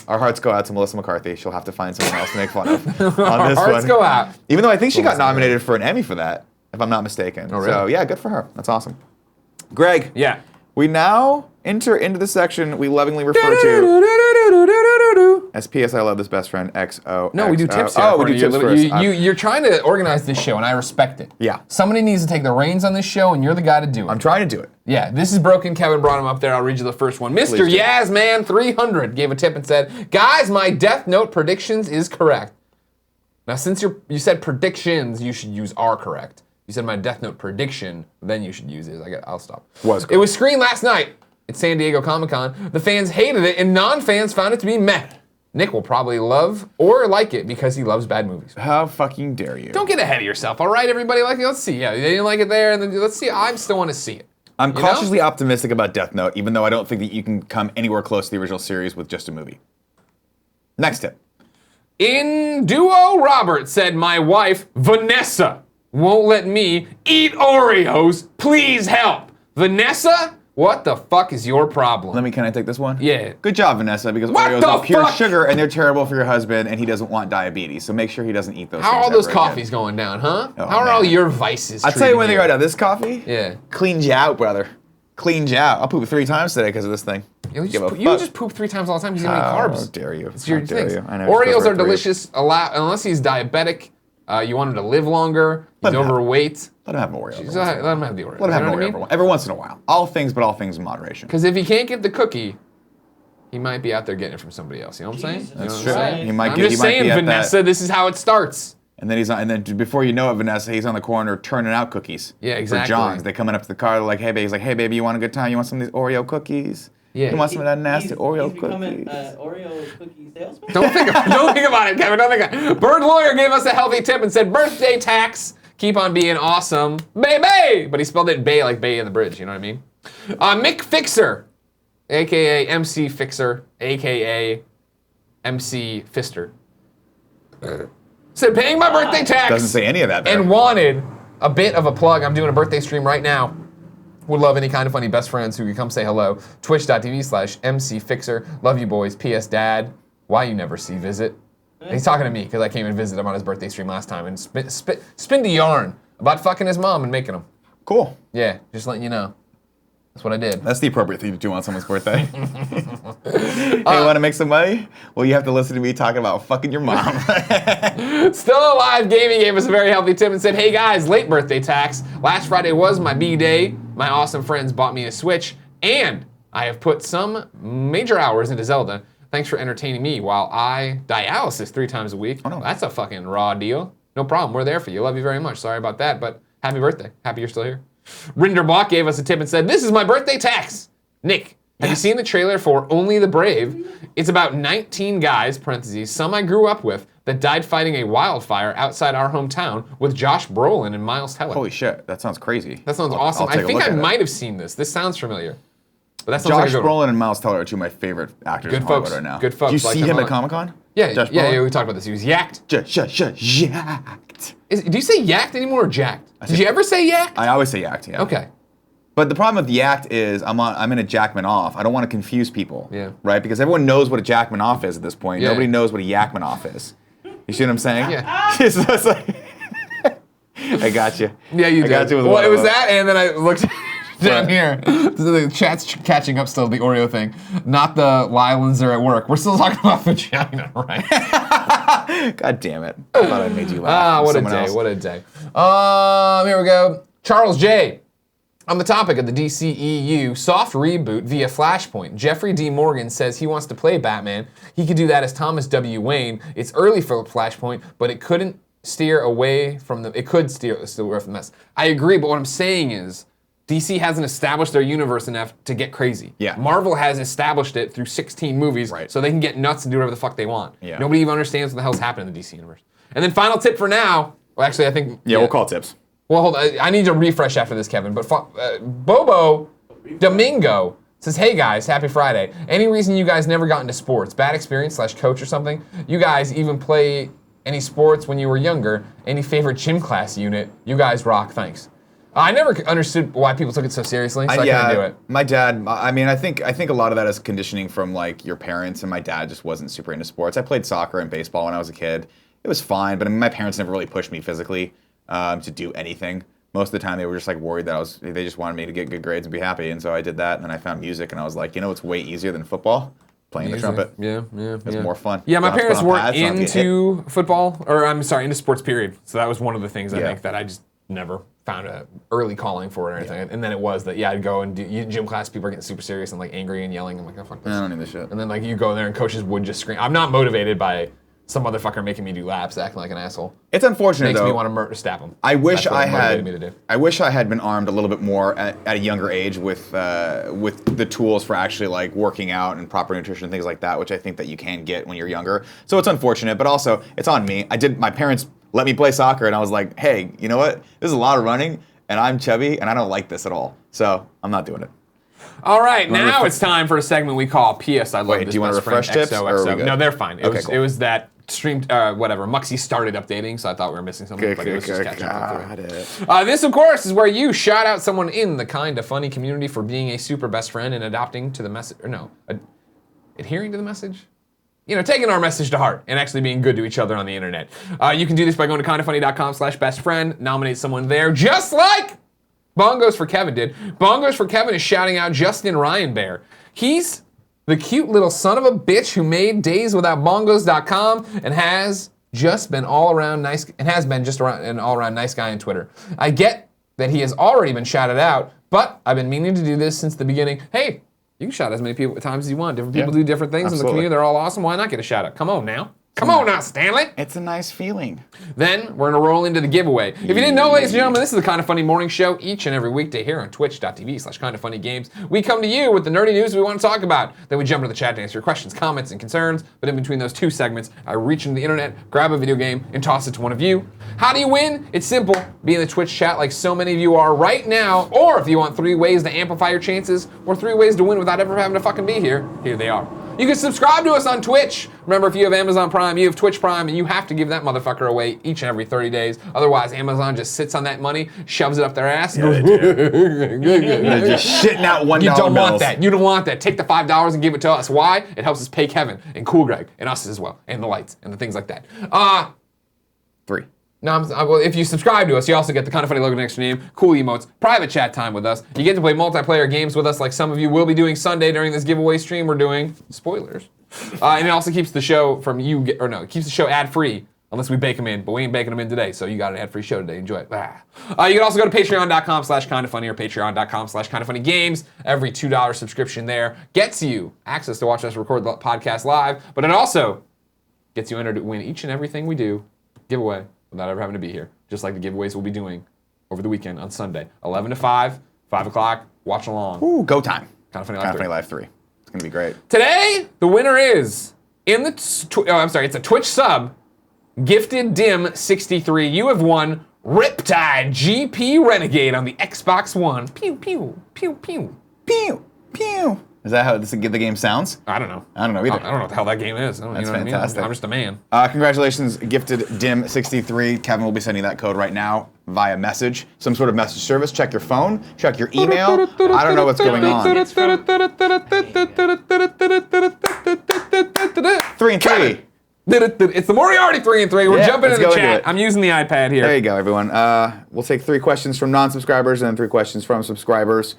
Speaker 1: our hearts go out to Melissa McCarthy. She'll have to find someone else to make fun of on this one.
Speaker 2: Our hearts go out.
Speaker 1: Even though I think she got nominated for an Emmy for that, if I'm not mistaken.
Speaker 2: Oh, really?
Speaker 1: So, yeah, good for her. That's awesome. Greg.
Speaker 2: Yeah.
Speaker 1: We now enter into the section we lovingly refer to as P.S. I love this best friend, XO.
Speaker 2: No, we do tips here.
Speaker 1: Oh, we do tips first.
Speaker 2: You're trying to organize this show, and I respect it.
Speaker 1: Yeah.
Speaker 2: Somebody needs to take the reins on this show, and you're the guy to do it.
Speaker 1: I'm trying to do it.
Speaker 2: Yeah, this is broken. Kevin brought him up there. I'll read you the first one. Mr.
Speaker 1: Please do.
Speaker 2: Yazman300 gave a tip and said, guys, my Death Note predictions is correct. Now, since you said predictions, you should use are correct. You said my Death Note prediction, then you should use it. I'll stop. It was screened last night at San Diego Comic-Con. The fans hated it, and non-fans found it to be meh. Nick will probably love or like it because he loves bad movies.
Speaker 1: How fucking dare you?
Speaker 2: Don't get ahead of yourself, all right, everybody? Let's see. Yeah, they didn't like it there, and then let's see. I still want to see it.
Speaker 1: I'm cautiously optimistic about Death Note, even though I don't think that you can come anywhere close to the original series with just a movie. Next tip.
Speaker 2: In Duo Robert said, my wife, Vanessa, won't let me eat Oreos. Please help. Vanessa, what the fuck is your problem?
Speaker 1: Can I take this one?
Speaker 2: Yeah.
Speaker 1: Good job, Vanessa, because Oreos are pure sugar and they're terrible for your husband and he doesn't want diabetes. So make sure he doesn't eat those
Speaker 2: How
Speaker 1: things
Speaker 2: are all those
Speaker 1: ever
Speaker 2: coffees
Speaker 1: again.
Speaker 2: going down, huh?
Speaker 1: Oh,
Speaker 2: How are all your vices
Speaker 1: I'll tell you one thing right now. This coffee cleans you out, brother. Cleans you out. I'll poop 3 times today because of this thing.
Speaker 2: You just poop 3 times all the time because you don't eat carbs.
Speaker 1: How dare you.
Speaker 2: It's your
Speaker 1: How dare
Speaker 2: things.
Speaker 1: you. I know,
Speaker 2: Oreos are delicious, unless he's diabetic. You want him to live longer. He's overweight.
Speaker 1: Let him have Oreos.
Speaker 2: Let him have the Oreos.
Speaker 1: Let him have Oreo every once in a while. All things, but all things in moderation.
Speaker 2: Because if he can't get the cookie, he might be out there getting it from somebody else. You know what I'm saying?
Speaker 1: That's
Speaker 2: true.
Speaker 1: I'm
Speaker 2: just saying, Vanessa, this is how it starts.
Speaker 1: And then before you know it, Vanessa, he's on the corner turning out cookies.
Speaker 2: Yeah, exactly.
Speaker 1: For John's. They coming up to the car, they're like, hey, baby. He's like, hey, baby, you want a good time? You want some of these Oreo cookies?
Speaker 2: Yeah.
Speaker 1: You want some of that nasty Oreo
Speaker 4: he's
Speaker 1: cookies?
Speaker 4: becoming Oreo cookie salesman?
Speaker 2: Don't think about it, Kevin. Don't think about it. Bird Lawyer gave us a healthy tip and said, birthday tax. Keep on being awesome. Baby! But he spelled it bay like Bay in the Bridge, you know what I mean? Mick Fixer, a.k.a. MC Fixer, a.k.a. MC Fister, said paying my birthday tax.
Speaker 1: Doesn't say any of that there.
Speaker 2: And wanted a bit of a plug. I'm doing a birthday stream right now. Would love any kind of funny best friends who could come say hello. Twitch.tv/MCFixer. Love you boys. P.S. Dad, why you never see visit? And he's talking to me because I came and visited him on his birthday stream last time and spin the yarn about fucking his mom and making him.
Speaker 1: Cool.
Speaker 2: Yeah, just letting you know. That's what I did.
Speaker 1: That's the appropriate thing to do on someone's birthday. Hey, want to make some money? Well, you have to listen to me talking about fucking your mom.
Speaker 2: Still Alive Gaming gave us a very healthy tip and said, hey guys, late birthday tax. Last Friday was my B-day. My awesome friends bought me a Switch, and I have put some major hours into Zelda. Thanks for entertaining me while I dialysis 3 times a week. Oh, no. That's a fucking raw deal. No problem. We're there for you. Love you very much. Sorry about that, but happy birthday. Happy you're still here. Rinderbach gave us a tip and said, this is my birthday tax. Nick, have you seen the trailer for Only the Brave? It's about 19 guys, parentheses, some I grew up with, that died fighting a wildfire outside our hometown with Josh Brolin and Miles Teller.
Speaker 1: Holy shit, that sounds crazy.
Speaker 2: That sounds awesome. I think I might have seen this. This sounds familiar. But that sounds
Speaker 1: Josh
Speaker 2: like
Speaker 1: Brolin and Miles Teller are 2 of my favorite actors in Hollywood right now.
Speaker 2: Good folks.
Speaker 1: Do you see him at Comic-Con?
Speaker 2: Yeah, we talked about this. He was yacked.
Speaker 1: Yacked.
Speaker 2: Do you say yacked anymore or jacked? Did you ever say yacked?
Speaker 1: I always say yacked, yeah.
Speaker 2: Okay.
Speaker 1: But the problem with yacked is I'm in a Jackman off. I don't want to confuse people.
Speaker 2: Yeah.
Speaker 1: Right? Because everyone knows what a Jackman off is at this point.
Speaker 2: Yeah.
Speaker 1: Nobody knows what a Yakman off is. You see what I'm saying?
Speaker 2: Yeah.
Speaker 1: So it's like, I got you.
Speaker 2: Yeah, you did.
Speaker 1: I got you with
Speaker 2: well,
Speaker 1: one
Speaker 2: it was
Speaker 1: of them.
Speaker 2: that, and then I looked down here. The chat's catching up still, the Oreo thing. Not the Lylans are at work. We're still talking about vagina, right?
Speaker 1: God damn it. I thought I made you laugh.
Speaker 2: What a day, what a day. Here we go. Charles J. On the topic of the DCEU soft reboot via Flashpoint, Jeffrey D. Morgan says he wants to play Batman. He could do that as Thomas W. Wayne. It's early for Flashpoint, but it couldn't steer away from the. It could steer away from the mess. I agree, but what I'm saying is, DC hasn't established their universe enough to get crazy.
Speaker 1: Yeah.
Speaker 2: Marvel has established it through 16 movies,
Speaker 1: Right.
Speaker 2: so they can get nuts and do whatever the fuck they want.
Speaker 1: Yeah.
Speaker 2: Nobody even understands what the hell's happening in the DC universe. And then final tip for now. Well, actually, I think.
Speaker 1: Yeah, we'll call tips.
Speaker 2: Well, hold on. I need to refresh after this, Kevin. But Bobo Domingo says, "Hey guys, happy Friday. Any reason you guys never got into sports? Bad experience / coach or something? You guys even play any sports when you were younger? Any favorite gym class unit? You guys rock. Thanks." I never understood why people took it so seriously, so I couldn't do it.
Speaker 1: My dad, I mean, I think a lot of that is conditioning from like your parents, and my dad just wasn't super into sports. I played soccer and baseball when I was a kid. It was fine, but I mean, my parents never really pushed me physically to do anything. Most of the time, they were just like worried that they just wanted me to get good grades and be happy, and so I did that, and then I found music, and I was like, you know what's way easier than football? Playing the trumpet.
Speaker 2: Yeah.
Speaker 1: It's more fun.
Speaker 2: Yeah, my
Speaker 1: Don't have to
Speaker 2: parents
Speaker 1: put on
Speaker 2: weren't
Speaker 1: pads, don't have to get hit.
Speaker 2: into football, or I'm sorry, into sports, period. So that was one of the things I
Speaker 1: Yeah.
Speaker 2: think that I just never found a early calling for it or anything. And then it was that, I'd go and do gym class, people are getting super serious and like angry and yelling. I'm like, oh, fuck this.
Speaker 1: I don't need this shit.
Speaker 2: And then like you go there and coaches would just scream. I'm not motivated by some motherfucker making me do laps, acting like an asshole.
Speaker 1: It's unfortunate
Speaker 2: Makes
Speaker 1: though.
Speaker 2: me want to stab him.
Speaker 1: I wish
Speaker 2: That's what
Speaker 1: I
Speaker 2: it motivated
Speaker 1: had.
Speaker 2: me to do.
Speaker 1: I wish I had been armed a little bit more at a younger age with the tools for actually like working out and proper nutrition and things like that, which I think that you can get when you're younger. So it's unfortunate, but also it's on me. My parents let me play soccer, and I was like, hey, you know what? This is a lot of running, and I'm chubby, and I don't like this at all. So I'm not doing it.
Speaker 2: All right,
Speaker 1: wanna
Speaker 2: now
Speaker 1: refresh-
Speaker 2: it's time for a segment we call P.S. I Love
Speaker 1: Wait,
Speaker 2: This
Speaker 1: do you wanna
Speaker 2: Best Friend
Speaker 1: refresh tips, or are we
Speaker 2: XOXO.
Speaker 1: good?
Speaker 2: No, they're fine.
Speaker 1: Okay,
Speaker 2: It
Speaker 1: cool.
Speaker 2: was that streamed, whatever. Muxie started updating, so I thought we were missing something, but it was just catching up
Speaker 1: Got
Speaker 2: with
Speaker 1: it.
Speaker 2: This, of course, is where you shout out someone in the Kind of Funny community for being a super best friend and adopting to the message, adhering to the message? Taking our message to heart and actually being good to each other on the internet. You can do this by going to kindoffunny.com/bestfriend, nominate someone there, just like Bongos for Kevin did. Bongos for Kevin is shouting out Justin Ryan Bear. He's the cute little son of a bitch who made dayswithoutbongos.com and has just been an all-around nice guy on Twitter. I get that he has already been shouted out, but I've been meaning to do this since the beginning. Hey, you can shout as many people times as you want. Different people do different things in the community. They're all awesome. Why not get a shout out? Come on now. Come on now, Stanley.
Speaker 1: It's a nice feeling.
Speaker 2: Then we're gonna roll into the giveaway. If you didn't know, ladies and gentlemen, this is the Kind of Funny morning show each and every weekday here on twitch.tv/kindoffunnygames. We come to you with the nerdy news we want to talk about. Then we jump into the chat to answer your questions, comments, and concerns. But in between those two segments, I reach into the internet, grab a video game, and toss it to one of you. How do you win? It's simple. Be in the Twitch chat like so many of you are right now. Or if you want 3 ways to amplify your chances, or 3 ways to win without ever having to fucking be here, here they are. You can subscribe to us on Twitch. Remember, if you have Amazon Prime, you have Twitch Prime, and you have to give that motherfucker away each and every 30 days. Otherwise, Amazon just sits on that money, shoves it up their ass.
Speaker 1: They're just shitting out $1
Speaker 2: You don't want
Speaker 1: bills.
Speaker 2: that. You don't want that. Take the $5 and give it to us. Why? It helps us pay Kevin and Cool Greg and us as well, and the lights and the things like that.
Speaker 1: 3.
Speaker 2: No, well, if you subscribe to us, you also get the Kind of Funny logo next to your name, cool emotes, private chat time with us. You get to play multiplayer games with us like some of you will be doing Sunday during this giveaway stream we're doing. Spoilers. And it also keeps the show it keeps the show ad-free unless we bake them in, but we ain't baking them in today, so you got an ad-free show today. Enjoy it. You can also go to patreon.com/kindoffunny or patreon.com/kindoffunnygames. Every $2 subscription there gets you access to watch us record the podcast live, but it also gets you entered to win each and everything we do, giveaway, without ever having to be here. Just like the giveaways we'll be doing over the weekend on Sunday. 11 to 5, 5 o'clock, watch along.
Speaker 1: Ooh, go time.
Speaker 2: Kind of Funny
Speaker 1: Kind of
Speaker 2: Live 3.
Speaker 1: Funny Live 3. It's going to be great.
Speaker 2: Today, the winner is, it's a Twitch sub, Gifted Dim 63. You have won Riptide GP Renegade on the Xbox One. Pew, pew, pew, pew.
Speaker 1: Pew, pew. Is that how the game sounds?
Speaker 2: I don't know.
Speaker 1: I don't know either.
Speaker 2: I don't know what the hell that game is.
Speaker 1: That's
Speaker 2: you know
Speaker 1: fantastic.
Speaker 2: What I mean? I'm just a man.
Speaker 1: Congratulations, Gifted Dim63. Kevin will be sending that code right now via message. Some sort of message service. Check your phone. Check your email. I don't know what's going on. 3 and 3.
Speaker 2: It's the Moriarty 3 and 3. We're
Speaker 1: Yeah,
Speaker 2: jumping
Speaker 1: let's
Speaker 2: into the
Speaker 1: go into
Speaker 2: chat.
Speaker 1: it.
Speaker 2: I'm using the iPad here.
Speaker 1: There you go, everyone. We'll take 3 questions from non-subscribers and then 3 questions from subscribers.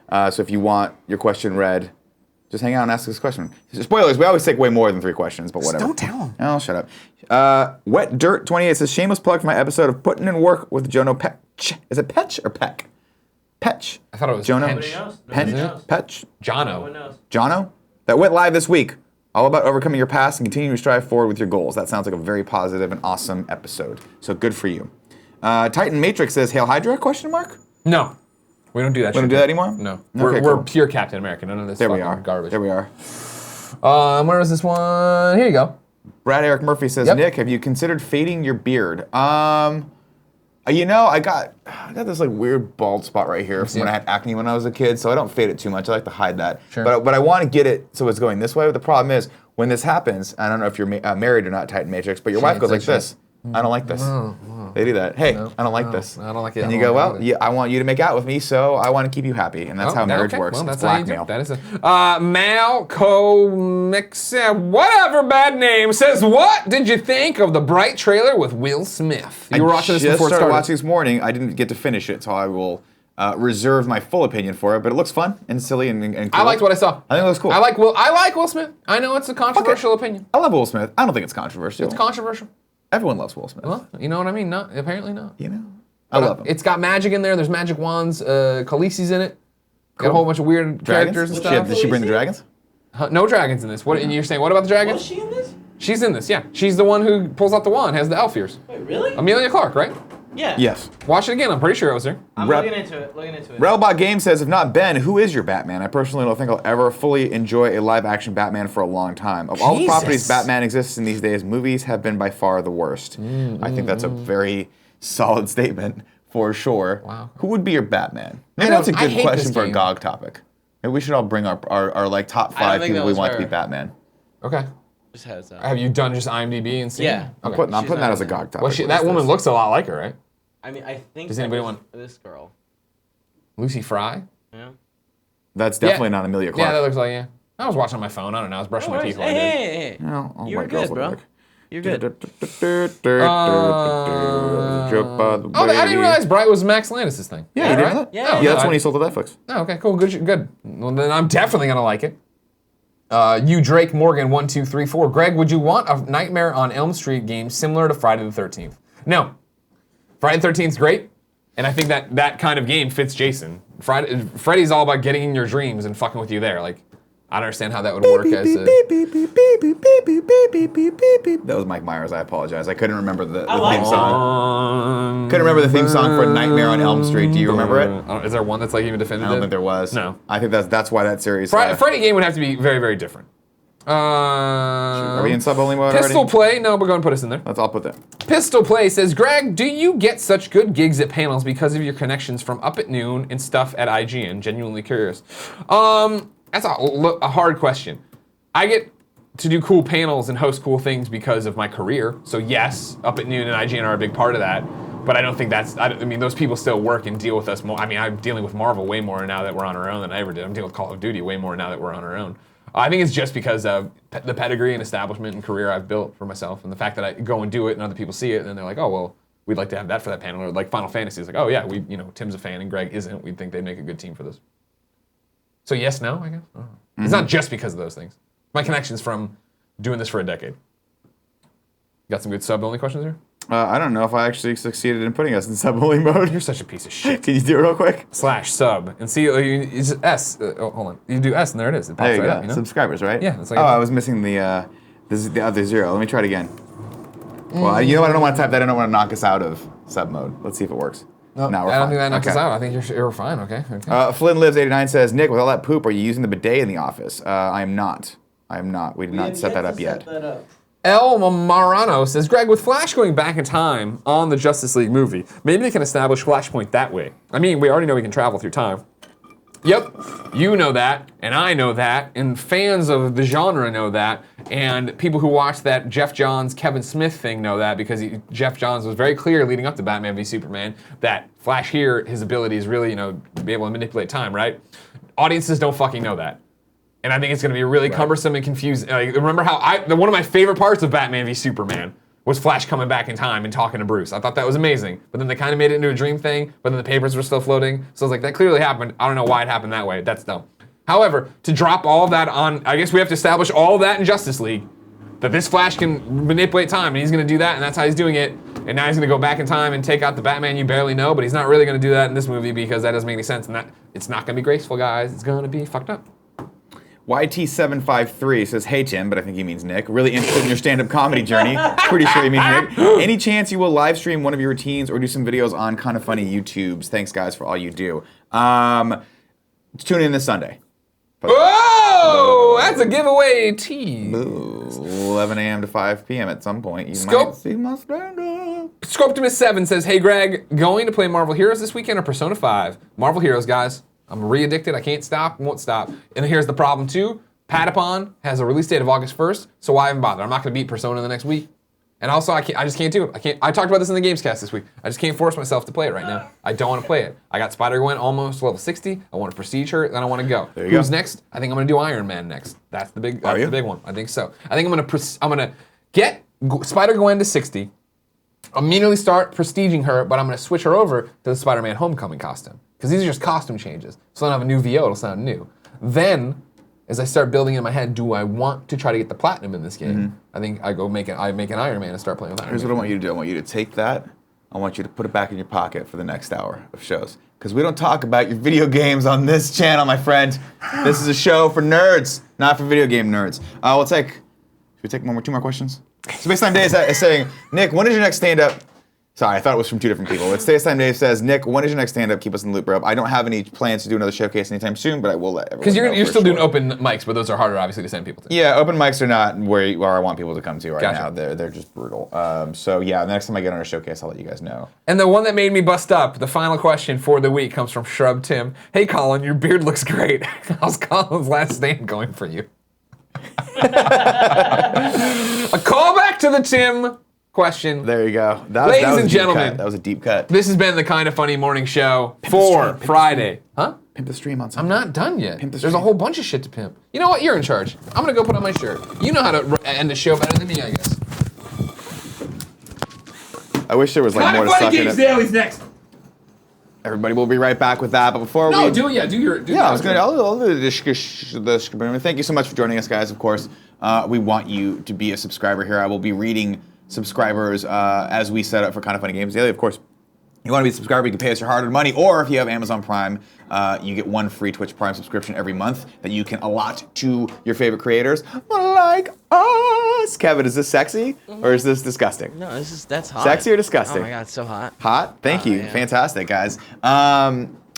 Speaker 1: So if you want your question read, just hang out and ask us a question. Spoilers, we always take way more than 3 questions, but whatever.
Speaker 2: Don't tell them.
Speaker 1: Oh, shut up. Wet Dirt 28 says, shameless plug for my episode of Putting in Work with Jono Petch. Is it Petch or Peck? Petch.
Speaker 2: I thought it was
Speaker 1: Jono.
Speaker 4: Nobody knows.
Speaker 1: Petch.
Speaker 4: Nobody knows.
Speaker 1: Petch.
Speaker 4: No one
Speaker 2: Jono.
Speaker 4: knows.
Speaker 1: Jono. That went live this week. All about overcoming your past and continuing to strive forward with your goals. That sounds like a very positive and awesome episode. So good for you. Titan Matrix says, Hail Hydra? Question mark?
Speaker 2: No. We don't do that.
Speaker 1: We don't
Speaker 2: shit
Speaker 1: do that
Speaker 2: here.
Speaker 1: anymore?
Speaker 2: No.
Speaker 1: Okay,
Speaker 2: We're
Speaker 1: cool.
Speaker 2: pure Captain America. None of this
Speaker 1: There we
Speaker 2: fucking
Speaker 1: are.
Speaker 2: garbage.
Speaker 1: There we are.
Speaker 2: Where is this one? Here you go.
Speaker 1: Brad Eric Murphy says,
Speaker 2: Yep.
Speaker 1: Nick, have you considered fading your beard? You know, I got this like weird bald spot right here from when I had acne when I was a kid, so I don't fade it too much. I like to hide that.
Speaker 2: Sure.
Speaker 1: But I want to get it so it's going this way. But the problem is when this happens, I don't know if you're married or not, Titan Matrix, but your wife goes like this. I don't like this. They do that. Hey, I don't like this.
Speaker 2: I don't like it.
Speaker 1: And you go, well, yeah, I want you to make out with me, so I want to keep you happy, and that's how marriage works.
Speaker 2: Well,
Speaker 1: It's
Speaker 2: that's how you do
Speaker 1: blackmail.
Speaker 2: it. That is Malco whatever bad name says, what did you think of the Bright trailer with Will Smith? You were watching this
Speaker 1: I just
Speaker 2: before it
Speaker 1: started
Speaker 2: started.
Speaker 1: watching this morning. I didn't get to finish it, so I will reserve my full opinion for it. But it looks fun and silly and cool.
Speaker 2: I liked what I saw.
Speaker 1: I think it looks cool.
Speaker 2: I like Will Smith. I know it's a controversial opinion.
Speaker 1: I love Will Smith. I don't think it's controversial.
Speaker 2: It's controversial.
Speaker 1: Everyone loves Will Smith.
Speaker 2: Well, you know what I mean? Not apparently not.
Speaker 1: You know, I love him.
Speaker 2: It's got magic in there. There's magic wands. Khaleesi's in it. Got a whole bunch of weird characters and stuff.
Speaker 1: Did she bring the dragons?
Speaker 2: No dragons in this. What? And you're saying what about the dragons?
Speaker 4: Was she in this?
Speaker 2: She's in this. Yeah, she's the one who pulls out the wand, has the elf ears.
Speaker 4: Wait, really?
Speaker 2: Amelia Clark, right?
Speaker 4: Yeah.
Speaker 1: Yes.
Speaker 2: Watch it again. I'm pretty sure it was her.
Speaker 4: I'm
Speaker 1: Rep-
Speaker 4: looking into it.
Speaker 1: Relbot Game says, if not Ben, who is your Batman? I personally don't think I'll ever fully enjoy a live-action Batman for a long time. Of all the
Speaker 2: Jesus.
Speaker 1: properties Batman exists in these days, movies have been by far the worst. I think that's a very solid statement, for sure.
Speaker 2: Wow.
Speaker 1: Who would be your Batman? Maybe
Speaker 2: know,
Speaker 1: that's a
Speaker 2: I
Speaker 1: good
Speaker 2: hate
Speaker 1: question
Speaker 2: this
Speaker 1: for a
Speaker 2: game.
Speaker 1: GOG topic. Maybe we should all bring our like top
Speaker 3: I don't
Speaker 1: 5
Speaker 3: think
Speaker 1: people
Speaker 3: that
Speaker 1: we
Speaker 3: was
Speaker 1: want to
Speaker 3: her.
Speaker 1: be Batman.
Speaker 2: Okay.
Speaker 3: Just heads up.
Speaker 2: Have you done just IMDb and seen?
Speaker 3: Yeah.
Speaker 1: I'm
Speaker 2: Okay.
Speaker 1: putting
Speaker 3: She's
Speaker 1: that
Speaker 3: not
Speaker 1: as a
Speaker 3: in there.
Speaker 1: GOG topic.
Speaker 2: Well,
Speaker 1: What
Speaker 2: that
Speaker 1: is
Speaker 2: woman
Speaker 1: this?
Speaker 2: looks a lot like her, right?
Speaker 4: I mean, I think.
Speaker 2: Does
Speaker 4: that
Speaker 2: anybody
Speaker 4: was
Speaker 2: want-
Speaker 4: this girl?
Speaker 2: Lucy Fry.
Speaker 4: Yeah.
Speaker 1: That's definitely not Amelia Clark.
Speaker 2: Yeah, that looks like yeah. I was watching on my phone. I don't know. I was brushing my teeth while I did.
Speaker 3: Hey.
Speaker 1: No, all
Speaker 3: You were
Speaker 1: white girls
Speaker 3: good,
Speaker 1: look
Speaker 3: bro.
Speaker 1: like.
Speaker 3: You're good.
Speaker 1: Joke by the
Speaker 2: Oh, I didn't
Speaker 1: way.
Speaker 2: realize Bright was Max Landis' thing.
Speaker 1: Yeah, you did
Speaker 2: right?
Speaker 1: that?
Speaker 3: Yeah.
Speaker 2: Oh,
Speaker 1: Yeah, that's
Speaker 2: I-
Speaker 1: when he sold to Netflix.
Speaker 2: Oh, okay, cool, good. Well, then I'm definitely gonna like it. You Drake Morgan 1234. Greg, would you want a Nightmare on Elm Street game similar to Friday the 13th? No. Friday the 13th is great, and I think that kind of game fits Jason. Freddy's all about getting in your dreams and fucking with you there. Like, I don't understand how that would work as a.
Speaker 1: That was Mike Myers. I apologize. I couldn't remember the
Speaker 4: like
Speaker 1: theme
Speaker 4: it.
Speaker 1: song. Couldn't remember the theme song for Nightmare on Elm Street. Do you remember it?
Speaker 2: Is there one that's like even definitive?
Speaker 1: I don't think there was.
Speaker 2: No.
Speaker 1: I think that's why that series.
Speaker 2: Freddy game would have to be very, very different.
Speaker 1: Are we in sub only mode
Speaker 2: Pistol
Speaker 1: already?
Speaker 2: Play. No, we're going to put us in there.
Speaker 1: I'll put that.
Speaker 2: Pistol Play says, Greg, do you get such good gigs at panels because of your connections from Up at Noon and stuff at IGN? Genuinely curious. That's a hard question. I get to do cool panels and host cool things because of my career. So yes, Up at Noon and IGN are a big part of that. But I don't think I mean, those people still work and deal with us more. I mean, I'm dealing with Marvel way more now that we're on our own than I ever did. I'm dealing with Call of Duty way more now that we're on our own. I think it's just because of the pedigree and establishment and career I've built for myself, and the fact that I go and do it and other people see it, and then they're like, oh, well, we'd like to have that for that panel. Or like Final Fantasy is like, oh, yeah, Tim's a fan and Greg isn't. We think they'd make a good team for this. So yes, no, I guess. I don't know. It's not just because of those things. My connections from doing this for a decade. Got some good sub-only questions here?
Speaker 1: I don't know if I actually succeeded in putting us in sub only mode.
Speaker 2: You're such a piece of shit.
Speaker 1: Can you do it real quick?
Speaker 2: /sub and see it's S. Hold on. You do S and there it is. It pops
Speaker 1: There you
Speaker 2: right
Speaker 1: go.
Speaker 2: up. You know?
Speaker 1: Subscribers, right?
Speaker 2: Yeah, that's like
Speaker 1: oh,
Speaker 2: a-
Speaker 1: I was missing the other zero. Let me try it again. Well, you know what? I don't want to type that. I don't want to knock us out of sub mode. Let's see if it works.
Speaker 2: No,
Speaker 1: we're
Speaker 2: I don't
Speaker 1: fine.
Speaker 2: think that knocks us
Speaker 1: Okay.
Speaker 2: out. I think you're fine. Okay.
Speaker 1: Flynn Lives 89 says, Nick, with all that poop, are you using the bidet in the office? I am not. I am not. We did not set that up yet.
Speaker 2: El Marano says, Greg, with Flash going back in time on the Justice League movie, maybe they can establish Flashpoint that way. I mean, we already know we can travel through time. Yep, you know that, and I know that, and fans of the genre know that, and people who watched that Jeff Johns, Kevin Smith thing know that, because Jeff Johns was very clear leading up to Batman v Superman that Flash here, his ability is really, to be able to manipulate time, right? Audiences don't fucking know that. And I think it's going to be really cumbersome and confusing. Remember how one of my favorite parts of Batman v Superman was Flash coming back in time and talking to Bruce. I thought that was amazing. But then they kind of made it into a dream thing, but then the papers were still floating. So I was like, that clearly happened. I don't know why it happened that way. That's dumb. However, to drop all of that on, I guess we have to establish all of that in Justice League, that this Flash can manipulate time, and he's going to do that, and that's how he's doing it. And now he's going to go back in time and take out the Batman you barely know, but he's not really going to do that in this movie because that doesn't make any sense. And that it's not going to be graceful, guys. It's going to be fucked up.
Speaker 1: YT753 says, hey Tim, but I think he means Nick. Really interested in your stand-up comedy journey. Pretty sure he means Nick. Any chance you will live stream one of your routines or do some videos on Kinda Funny YouTubes? Thanks guys for all you do. Tune in this Sunday.
Speaker 2: Whoa! That's a giveaway tease.
Speaker 1: 11 a.m. to 5 p.m. at some point. You
Speaker 2: Scope.
Speaker 1: might see my stand-up.
Speaker 2: Scoptimus7 says, hey Greg, going to play Marvel Heroes this weekend or Persona 5? Marvel Heroes, guys. I'm re-addicted. I can't stop. Won't stop. And here's the problem too. Patapon has a release date of August 1st, so why even bother? I'm not going to beat Persona the next week. And also, I just can't do it. I talked about this in the Gamescast this week. I just can't force myself to play it right now. I don't want to play it. I got Spider-Gwen almost level 60. I want to prestige her, then I want to go. Who's next? I think I'm going to do Iron Man next. That's the big one. I think so. I think I'm going to get Spider-Gwen to 60. Immediately start prestiging her, but I'm going to switch her over to the Spider-Man Homecoming costume. Because these are just costume changes. So I don't have a new VO, it'll sound new. Then, as I start building in my head, do I want to try to get the platinum in this game? I think I make an Iron Man and start playing with Iron Man.
Speaker 1: Here's what I want you to do. I want you to take that. I want you to put it back in your pocket for the next hour of shows. Because we don't talk about your video games on this channel, my friend. This is a show for nerds, not for video game nerds. Should we take two more questions? So Baseline Dave is saying, Nick, when is your next stand-up? Sorry, I thought it was from two different people. It's Baseline Dave says, Nick, when is your next stand-up? Keep us in the loop, bro. I don't have any plans to do another showcase anytime soon, but I will let everyone know.
Speaker 2: Because you're still doing open mics, but those are harder, obviously, to send people to.
Speaker 1: Yeah, open mics are not where I want people to come to right now. They're just brutal. So yeah, the next time I get on a showcase, I'll let you guys know.
Speaker 2: And the one that made me bust up, the final question for the week comes from Shrub Tim. Hey Colin, your beard looks great. How's Colin's last stand going for you? A callback to the Tim question.
Speaker 1: There you go.
Speaker 2: Ladies and gentlemen,
Speaker 1: that was a deep cut.
Speaker 2: This has been the Kinda Funny morning show for Friday. Huh?
Speaker 1: Pimp the stream on
Speaker 2: I'm
Speaker 1: Sunday.
Speaker 2: not done yet.
Speaker 1: Pimp the
Speaker 2: There's a
Speaker 1: stream.
Speaker 2: whole bunch of shit to pimp. You know what? You're in charge. I'm gonna go put on my shirt. You know how to end a show better than me, I guess.
Speaker 1: I wish there was like more to suck in it.
Speaker 3: Daily's next.
Speaker 1: Everybody will be right back with that. But before
Speaker 2: No,
Speaker 1: we
Speaker 2: do your.
Speaker 1: I was gonna. I'll do the Scarpino. Thank you so much for joining us, guys. Of course, we want you to be a subscriber here. I will be reading subscribers as we set up for Kinda Funny Games Daily. Of course, you want to be a subscriber, you can pay us your hard-earned money, or if you have Amazon Prime, you get one free Twitch Prime subscription every month that you can allot to your favorite creators, like us. Kevin, is this sexy or is this disgusting?
Speaker 3: No, that's hot.
Speaker 1: Sexy or disgusting?
Speaker 3: Oh my god, it's so hot.
Speaker 1: Hot? Thank you.
Speaker 3: Yeah.
Speaker 1: Fantastic, guys.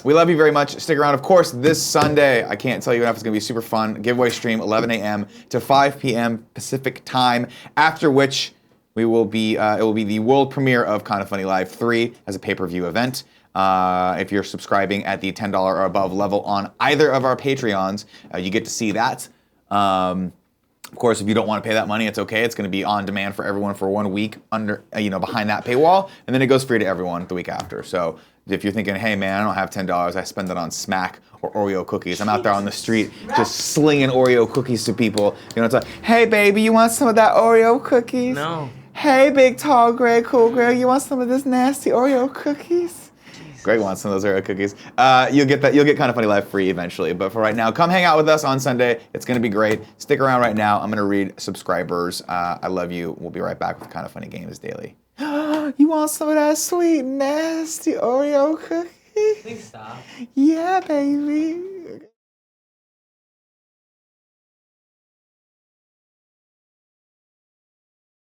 Speaker 1: We love you very much. Stick around. Of course, this Sunday, I can't tell you enough, it's going to be super fun. Giveaway stream, 11 a.m. to 5 p.m. Pacific time, after which it will be the world premiere of Kinda Funny Live 3 as a pay-per-view event. If you're subscribing at the $10 or above level on either of our Patreons, you get to see that. Of course, if you don't want to pay that money, it's okay. It's going to be on demand for everyone for 1 week behind that paywall, and then it goes free to everyone the week after. So if you're thinking, hey man, I don't have $10, I spend it on Smack or Oreo cookies. I'm out there on the street just slinging Oreo cookies to people. You know, it's like, hey baby, you want some of that Oreo cookies?
Speaker 3: No.
Speaker 1: Hey big tall gray cool girl, you want some of this nasty Oreo cookies? Greg wants some of those Oreo cookies. You'll get Kinda Funny Live free eventually. But for right now, come hang out with us on Sunday. It's going to be great. Stick around right now. I'm going to read subscribers. I love you. We'll be right back with Kinda Funny Games Daily. You want some of that sweet, nasty Oreo cookie?
Speaker 4: Please stop.
Speaker 1: Yeah, baby.